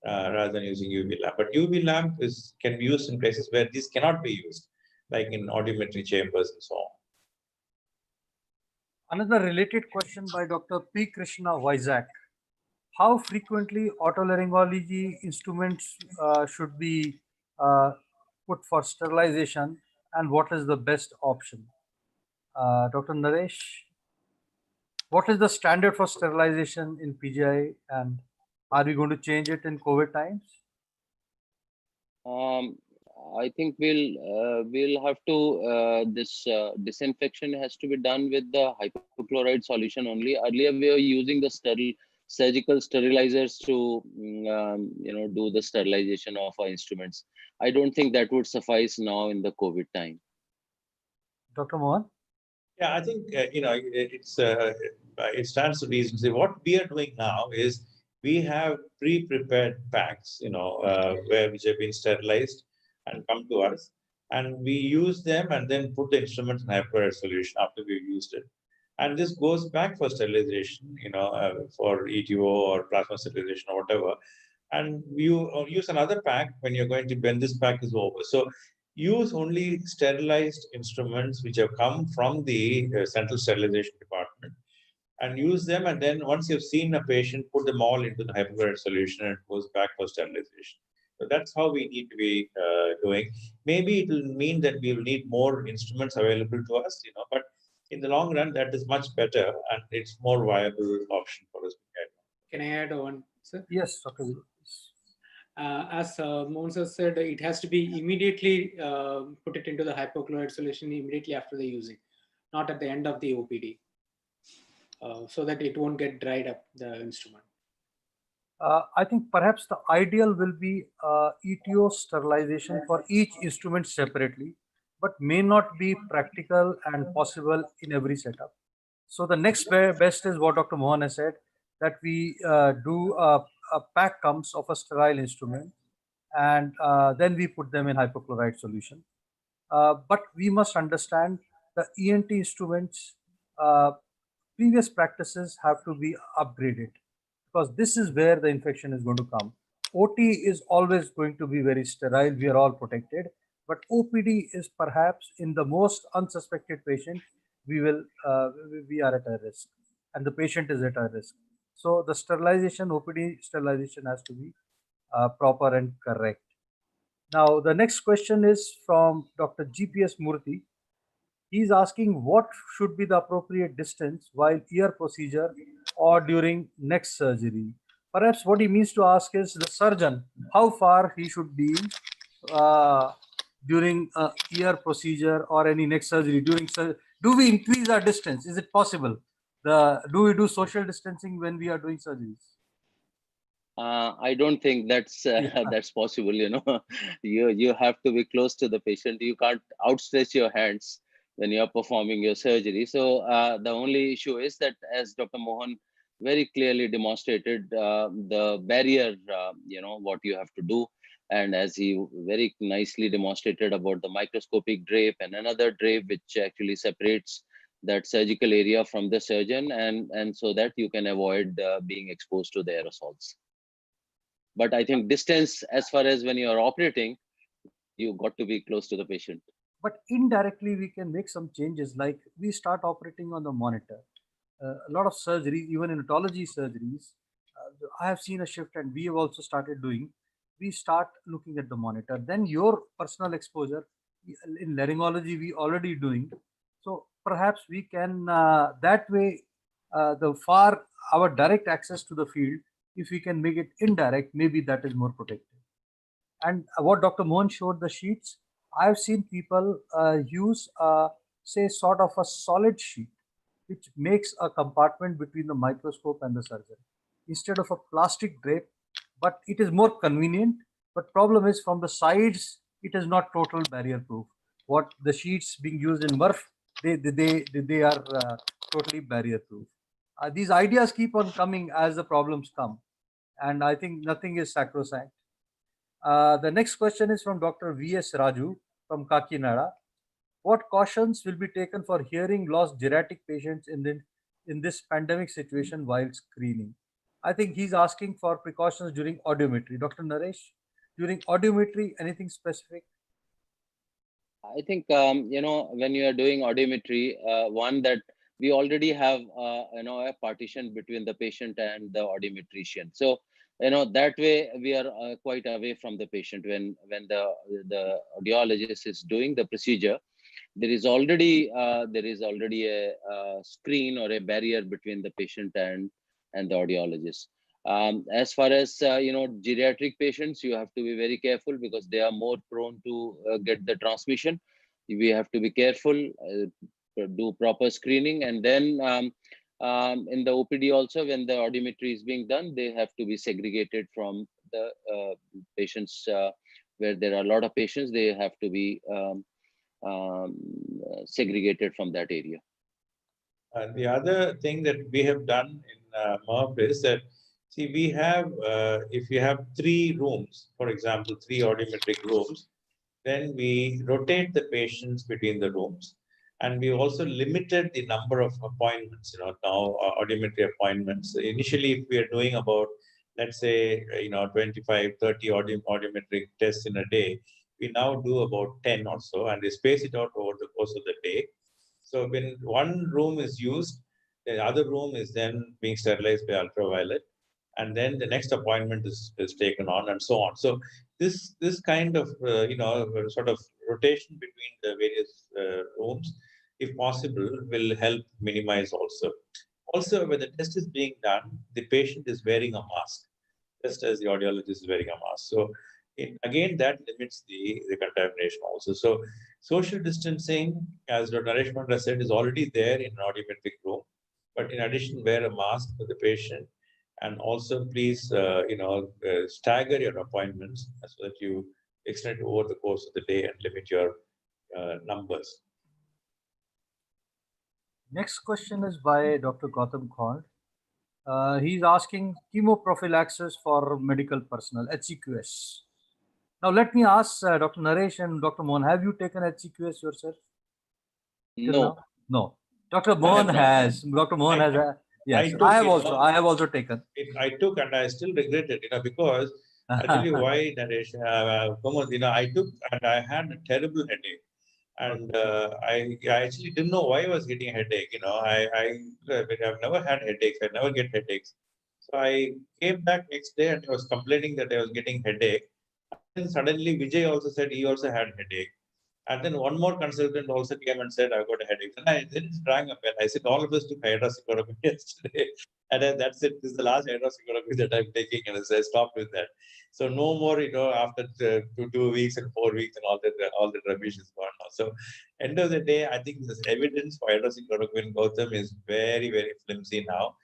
Rather than using UV lamp. But UV lamp can be used in places where these cannot be used, like in audiometry chambers and so on. Another related question by Dr. P. Krishna Vizak. How frequently otolaryngology instruments should be put for sterilization, and what is the best option? Dr. Naresh, what is the standard for sterilization in PGI, and are we going to change it in COVID times? I think we'll have to this disinfection has to be done with the hypochlorite solution only. Earlier we were using the surgical sterilizers to do the sterilization of our instruments. I don't think that would suffice now in the COVID time. Dr. Mohan? Yeah, I think it stands to reason. See, what we are doing now is we have pre-prepared packs, which have been sterilized and come to us, and we use them and then put the instruments in hypochlorite solution after we've used it. And this goes back for sterilization, for ETO or plasma sterilization or whatever. And you use another pack when this pack is over. So use only sterilized instruments which have come from the central sterilization department and use them. And then once you've seen a patient, put them all into the hypochlorite solution and it goes back for sterilization. So that's how we need to be doing. Maybe it will mean that we will need more instruments available to us, but in the long run, that is much better and it's more viable option for us to get. Can I add on, sir? Yes, Dr. As Mohan sir said, it has to be immediately put it into the hypochlorite solution immediately after the using, not at the end of the OPD, so that it won't get dried up, the instrument. I think perhaps the ideal will be ETO sterilization for each instrument separately, but may not be practical and possible in every setup. So the next best is what Dr. Mohan has said, that we do a pack comes of a sterile instrument and then we put them in hypochlorite solution. But we must understand the ENT instruments, previous practices have to be upgraded because this is where the infection is going to come. OT is always going to be very sterile. We are all protected, but OPD is perhaps in the most unsuspected patient, we are at a risk and the patient is at a risk. So the sterilization, OPD sterilization has to be proper and correct. Now, the next question is from Dr. GPS Murthy. He's asking what should be the appropriate distance while ear procedure or during neck surgery. Perhaps what he means to ask is the surgeon, how far he should be during ear procedure or any neck surgery. Do we increase our distance? Is it possible? Do we do social distancing when we are doing surgeries? I don't think that's that's possible. You have to be close to the patient. You can't outstretch your hands when you are performing your surgery. So the only issue is that, as Dr. Mohan very clearly demonstrated, the barrier, what you have to do. And as he very nicely demonstrated about the microscopic drape and another drape which actually separates that surgical area from the surgeon, and so that you can avoid being exposed to the aerosols. But I think distance, as far as when you are operating, you got to be close to the patient. But indirectly, we can make some changes, like we start operating on the monitor. A lot of surgeries, even in otology surgeries, I have seen a shift and we have also started doing, we start looking at the monitor. Then your personal exposure, in laryngology, we already doing. So perhaps we can, that way, our direct access to the field, if we can make it indirect, maybe that is more protective. And what Dr. Mohan showed the sheets, I've seen people use, say, sort of a solid sheet, which makes a compartment between the microscope and the surgeon, instead of a plastic drape, but it is more convenient. But problem is from the sides, it is not total barrier proof. What the sheets being used in MRF, they are totally barrier proof. These ideas keep on coming as the problems come. And I think nothing is sacrosanct. The next question is from Dr. V.S. Raju from Kakinada. What cautions will be taken for hearing loss geriatric patients in this pandemic situation while screening? I think he's asking for precautions during audiometry. Dr. Naresh, during audiometry, anything specific? I think, when you are doing audiometry, one that we already have, a partition between the patient and the audiometrician. So, that way we are quite away from the patient when the audiologist is doing the procedure. There is already a screen or a barrier between the patient and the audiologist. As far as geriatric patients, you have to be very careful because they are more prone to get the transmission. We have to be careful, do proper screening, and then in the OPD also, when the audiometry is being done, they have to be segregated from the patients where there are a lot of patients. They have to be segregated from that area. The other thing that we have done in MERP is that, see, we have, if you have 3 rooms, for example, 3 audiometric rooms, then we rotate the patients between the rooms. And we also limited the number of appointments, now audiometry appointments. Initially, if we are doing about, let's say, 25, 30 audiometric tests in a day, we now do about 10 or so, and we space it out over the course of the day. So when one room is used, the other room is then being sterilized by ultraviolet, and then the next appointment is taken on, and so on. So this kind of sort of rotation between the various rooms, if possible, will help minimize also. Also, when the test is being done, the patient is wearing a mask, just as the audiologist is wearing a mask. So again, that limits the contamination also. So social distancing, as Dr. Naresh Mandra said, is already there in an audiometric room. But in addition, wear a mask for the patient. And also, please, stagger your appointments so that you extend it over the course of the day and limit your numbers. Next question is by Dr. Gautam Khond. He's asking chemoprophylaxis for medical personnel, HCQS. Now, let me ask Dr. Naresh and Dr. Mohan, have you taken HCQS yourself? No. No. Dr. Mohan has. Dr. Mohan has. Yes, I have also taken. I took, and I still regret it, because I'll tell you why, Naresh. I took, and I had a terrible headache. And I actually didn't know why I was getting a headache. I've never had headaches. I never get headaches. So I came back next day and I was complaining that I was getting headache. And then suddenly Vijay also said he also had headache. And then one more consultant also came and said, I've got a headache. And I then rang a bell. I said, all of us took hydroxychloroquine yesterday. And then that's it. This is the last hydroxychloroquine that I'm taking. And I stopped with that. So no more, after 2 weeks and 4 weeks and all the rubbish is gone now. So end of the day, I think this evidence for hydroxychloroquine, Gautam, is very, very flimsy now.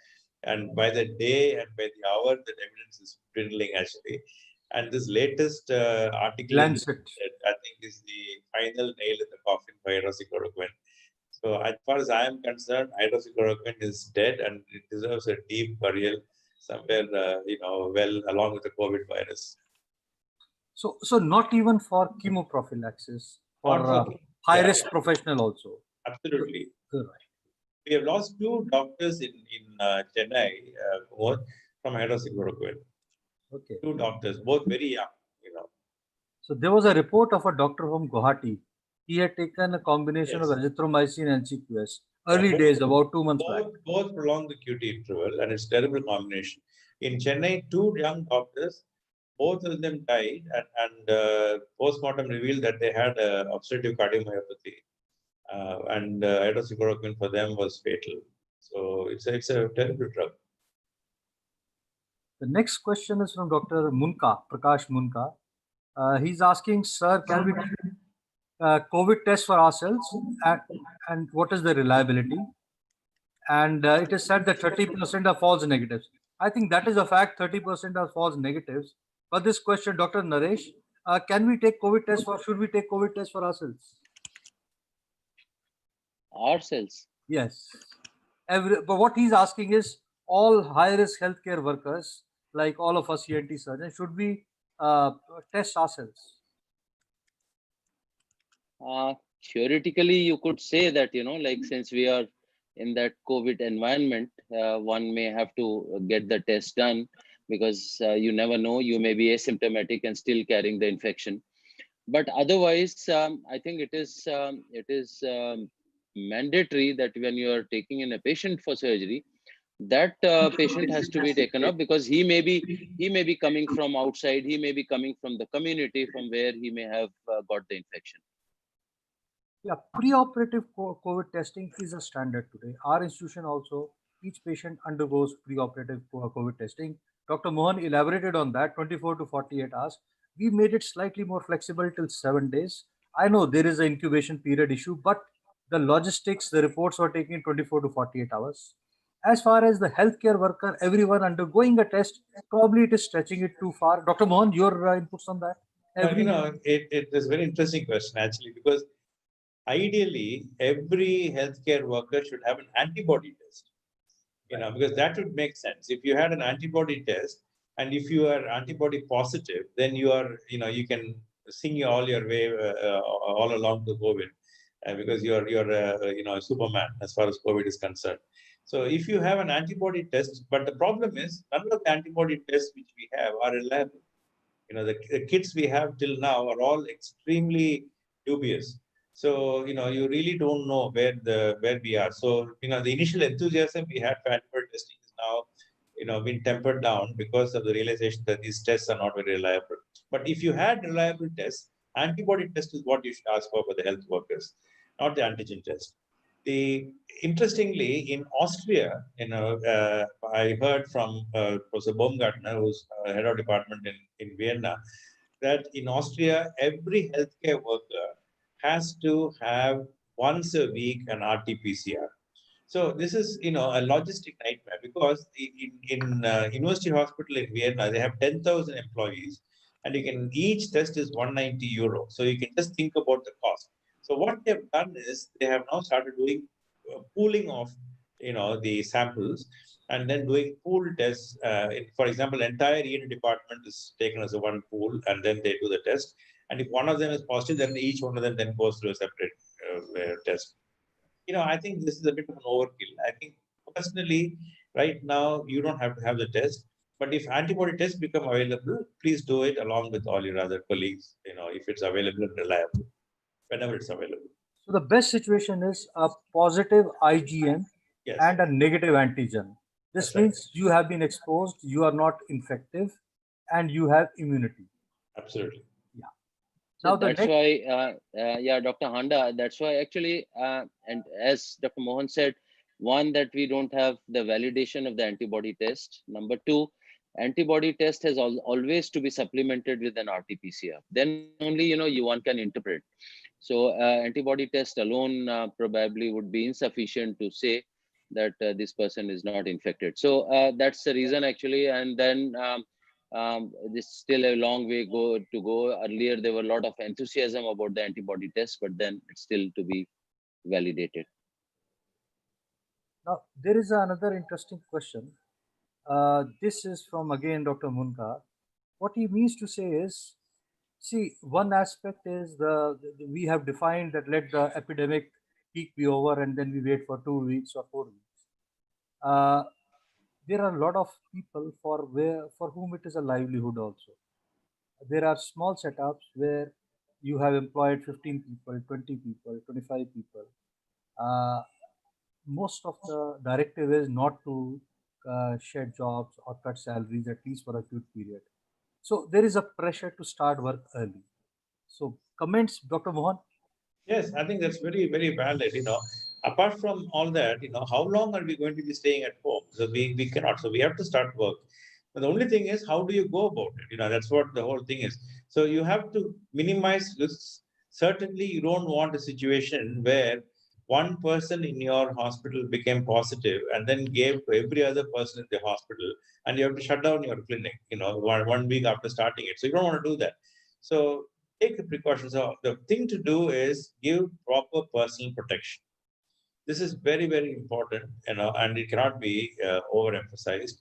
And by the day and by the hour, that evidence is dwindling actually. And this latest article, I think, is the final nail in the coffin for hydroxychloroquine. So as far as I am concerned, hydroxychloroquine is dead and it deserves a deep burial somewhere, well along with the COVID virus. So not even for chemoprophylaxis, for high-risk professional also. Absolutely. Good. We have lost 2 doctors in Chennai from hydroxychloroquine. Okay. 2 doctors, both very young, So there was a report of a doctor from Guwahati. He had taken a combination of azithromycin and HCQS. Early days, about 2 months back. Both prolong the QT interval, and it's a terrible combination. In Chennai, 2 young doctors, both of them died, and postmortem revealed that they had obstructive cardiomyopathy, and hydroxychloroquine for them was fatal. So it's a terrible drug. The next question is from Dr. Munka, Prakash Munka. He's asking, sir, can we do COVID test for ourselves, and what is the reliability? And it is said that 30% are false negatives. I think that is a fact, 30% are false negatives. But this question, Dr. Naresh, can we take COVID test should we take COVID test for ourselves? Ourselves? Yes. But what he's asking is, all high-risk healthcare workers, like all of us ENT surgeons, should we test ourselves? Theoretically, you could say that, since we are in that COVID environment, one may have to get the test done because you never know, you may be asymptomatic and still carrying the infection. But otherwise, I think it is mandatory that when you are taking in a patient for surgery, that patient has to be taken up because he may be coming from outside, he may be coming from the community from where he may have got the infection. Yeah, preoperative COVID testing is a standard today. Our institution also, each patient undergoes preoperative COVID testing. Dr. Mohan elaborated on that, 24 to 48 hours. We made it slightly more flexible till 7 days. I know there is an incubation period issue, but the logistics, the reports were taking 24 to 48 hours. As far as the healthcare worker, everyone undergoing a test, probably it is stretching it too far. Dr. Mohan, your inputs on that? It is a very interesting question actually, because ideally every healthcare worker should have an antibody test. Because that would make sense. If you had an antibody test, and if you are antibody positive, then you are, you can sing all your way all along to COVID, because you're a Superman as far as COVID is concerned. So if you have an antibody test, but the problem is none of the antibody tests which we have are reliable. The kits we have till now are all extremely dubious. So, you really don't know where we are. So, the initial enthusiasm we had for antibody testing is now, been tempered down because of the realization that these tests are not very reliable. But if you had reliable tests, antibody test is what you should ask for the health workers, not the antigen test. Interestingly, in Austria, I heard from Professor Baumgartner, who's head of department in Vienna, that in Austria, every healthcare worker has to have once a week an RT-PCR. So this is, a logistic nightmare, because in University Hospital in Vienna, they have 10,000 employees, and each test is 190 euro. So you can just think about the cost. So what they've done is they have now started doing pooling of, the samples, and then doing pool tests. For example, entire ED department is taken as a one pool, and then they do the test. And if one of them is positive, then each one of them then goes through a separate test. I think this is a bit of an overkill. I think personally, right now, you don't have to have the test. But if antibody tests become available, please do it along with all your other colleagues, if it's available and reliable, whenever it's available. So the best situation is a positive IgM Yes. and a negative antigen. This That's means right. you have been exposed, you are not infective, and you have immunity. Absolutely. Yeah. So Now the that's next, why, yeah, Dr. Handa, that's why actually, and as Dr. Mohan said, one, that we don't have the validation of the antibody test. Number two, antibody test has always to be supplemented with an RT-PCR. Then only, one can interpret. So antibody test alone probably would be insufficient to say that this person is not infected. So that's the reason actually. And then this still a long way to go. Earlier, there were a lot of enthusiasm about the antibody test, but then it's still to be validated. now there is another interesting question. This is from again Dr. Munka. What he means to say is, see, one aspect is we have defined that let the epidemic peak be over and then we wait for 2 weeks or 4 weeks. There are a lot of people for whom it is a livelihood also. There are small setups where you have employed 15 people, 20 people, 25 people. Uh, Most of the directive is not to shed jobs or cut salaries, at least for a acute period. So there is a pressure to start work early. So comments, Dr. Mohan? Yes, I think that's very, very valid. Apart from all that, how long are we going to be staying at home? So we cannot. So we have to start work. But the only thing is, how do you go about it? That's what the whole thing is. So you have to minimize risks. Certainly, you don't want a situation where one person in your hospital became positive and then gave to every other person in the hospital, and you have to shut down your clinic, one week after starting it. So you don't want to do that. So take the precautions. So the thing to do is give proper personal protection. This is very, very important, and it cannot be overemphasized.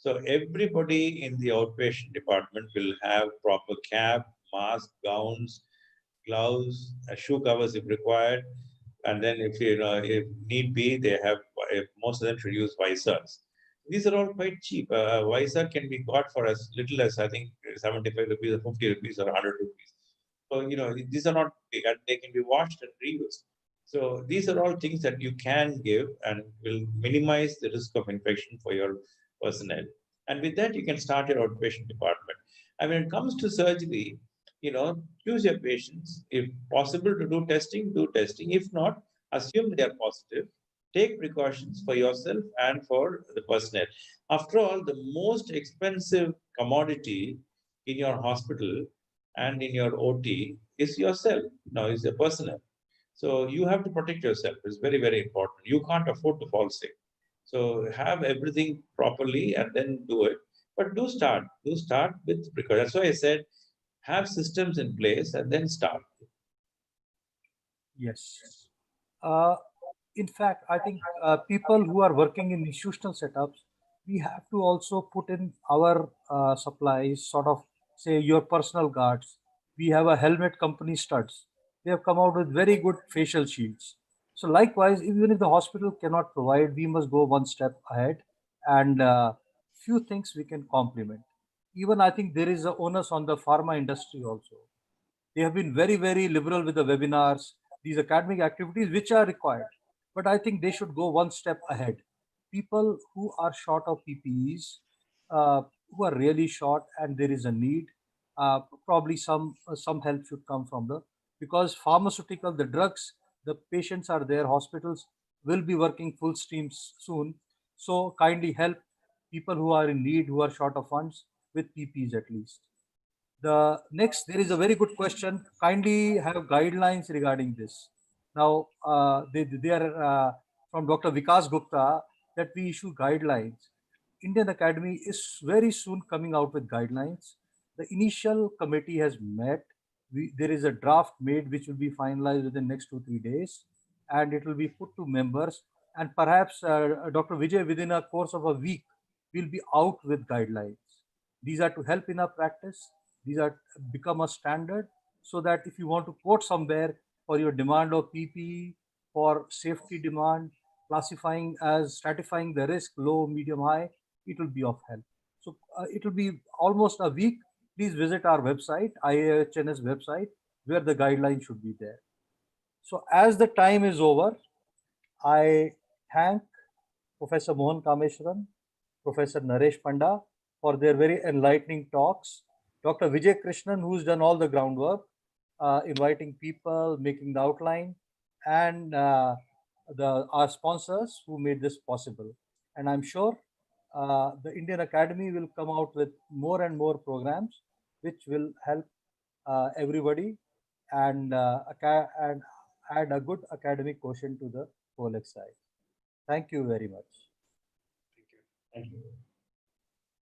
So everybody in the outpatient department will have proper cap, mask, gowns, gloves, shoe covers if required, and then if need be, they have most of them should use visors. These are all quite cheap. Visor can be got for as little as I think 75 rupees or 50 rupees or 100 rupees. So, these are not big and they can be washed and reused. So these are all things that you can give and will minimize the risk of infection for your personnel. And with that, you can start your outpatient department. And when it comes to surgery, choose your patients. If possible to do testing, do testing. If not, assume they are positive take precautions for yourself and for the personnel. After all, the most expensive commodity in your hospital and in your OT is yourself. Now is your personnel. So you have to protect yourself. It's very, very important. You can't afford to fall sick. So have everything properly and then do it. But do start with precaution. That's why I said have systems in place and then start. Yes. In fact, I think people who are working in institutional setups, we have to also put in our supplies, sort of say your personal guards. We have a helmet company, Studs. They have come out with very good facial shields. So likewise, even if the hospital cannot provide, we must go one step ahead, and few things we can complement. Even I think there is a onus on the pharma industry also. They have been very, very liberal with the webinars, these academic activities which are required. But I think they should go one step ahead. People who are short of PPEs, who are really short and there is a need, probably some help should come from the, because pharmaceutical, the drugs, the patients are there, hospitals will be working full streams soon. So kindly help people who are in need, who are short of funds with PPEs at least. The next, there is a very good question. Kindly have guidelines regarding this. Now, they are from Dr. Vikas Gupta that we issue guidelines. Indian Academy is very soon coming out with guidelines. The initial committee has met. There is a draft made which will be finalized within the next 2-3 days, and it will be put to members. And perhaps Dr. Vijay, within a course of a week, will be out with guidelines. These are to help in our practice. These are become a standard, so that if you want to quote somewhere for your demand of PPE, for safety demand, classifying as stratifying the risk, low, medium, high, it will be of help. So it will be almost a week. Please visit our website, IAOHNS website, where the guidelines should be there. So as the time is over, I thank Professor Mohan Kameshwaran, Professor Naresh Panda for their very enlightening talks. Dr. Vijay Krishnan, who's done all the groundwork, inviting people, making the outline, and our sponsors who made this possible. And I'm sure the Indian Academy will come out with more and more programs which will help everybody and add a good academic quotient to the whole exercise. Thank you very much. Thank you. Thank you.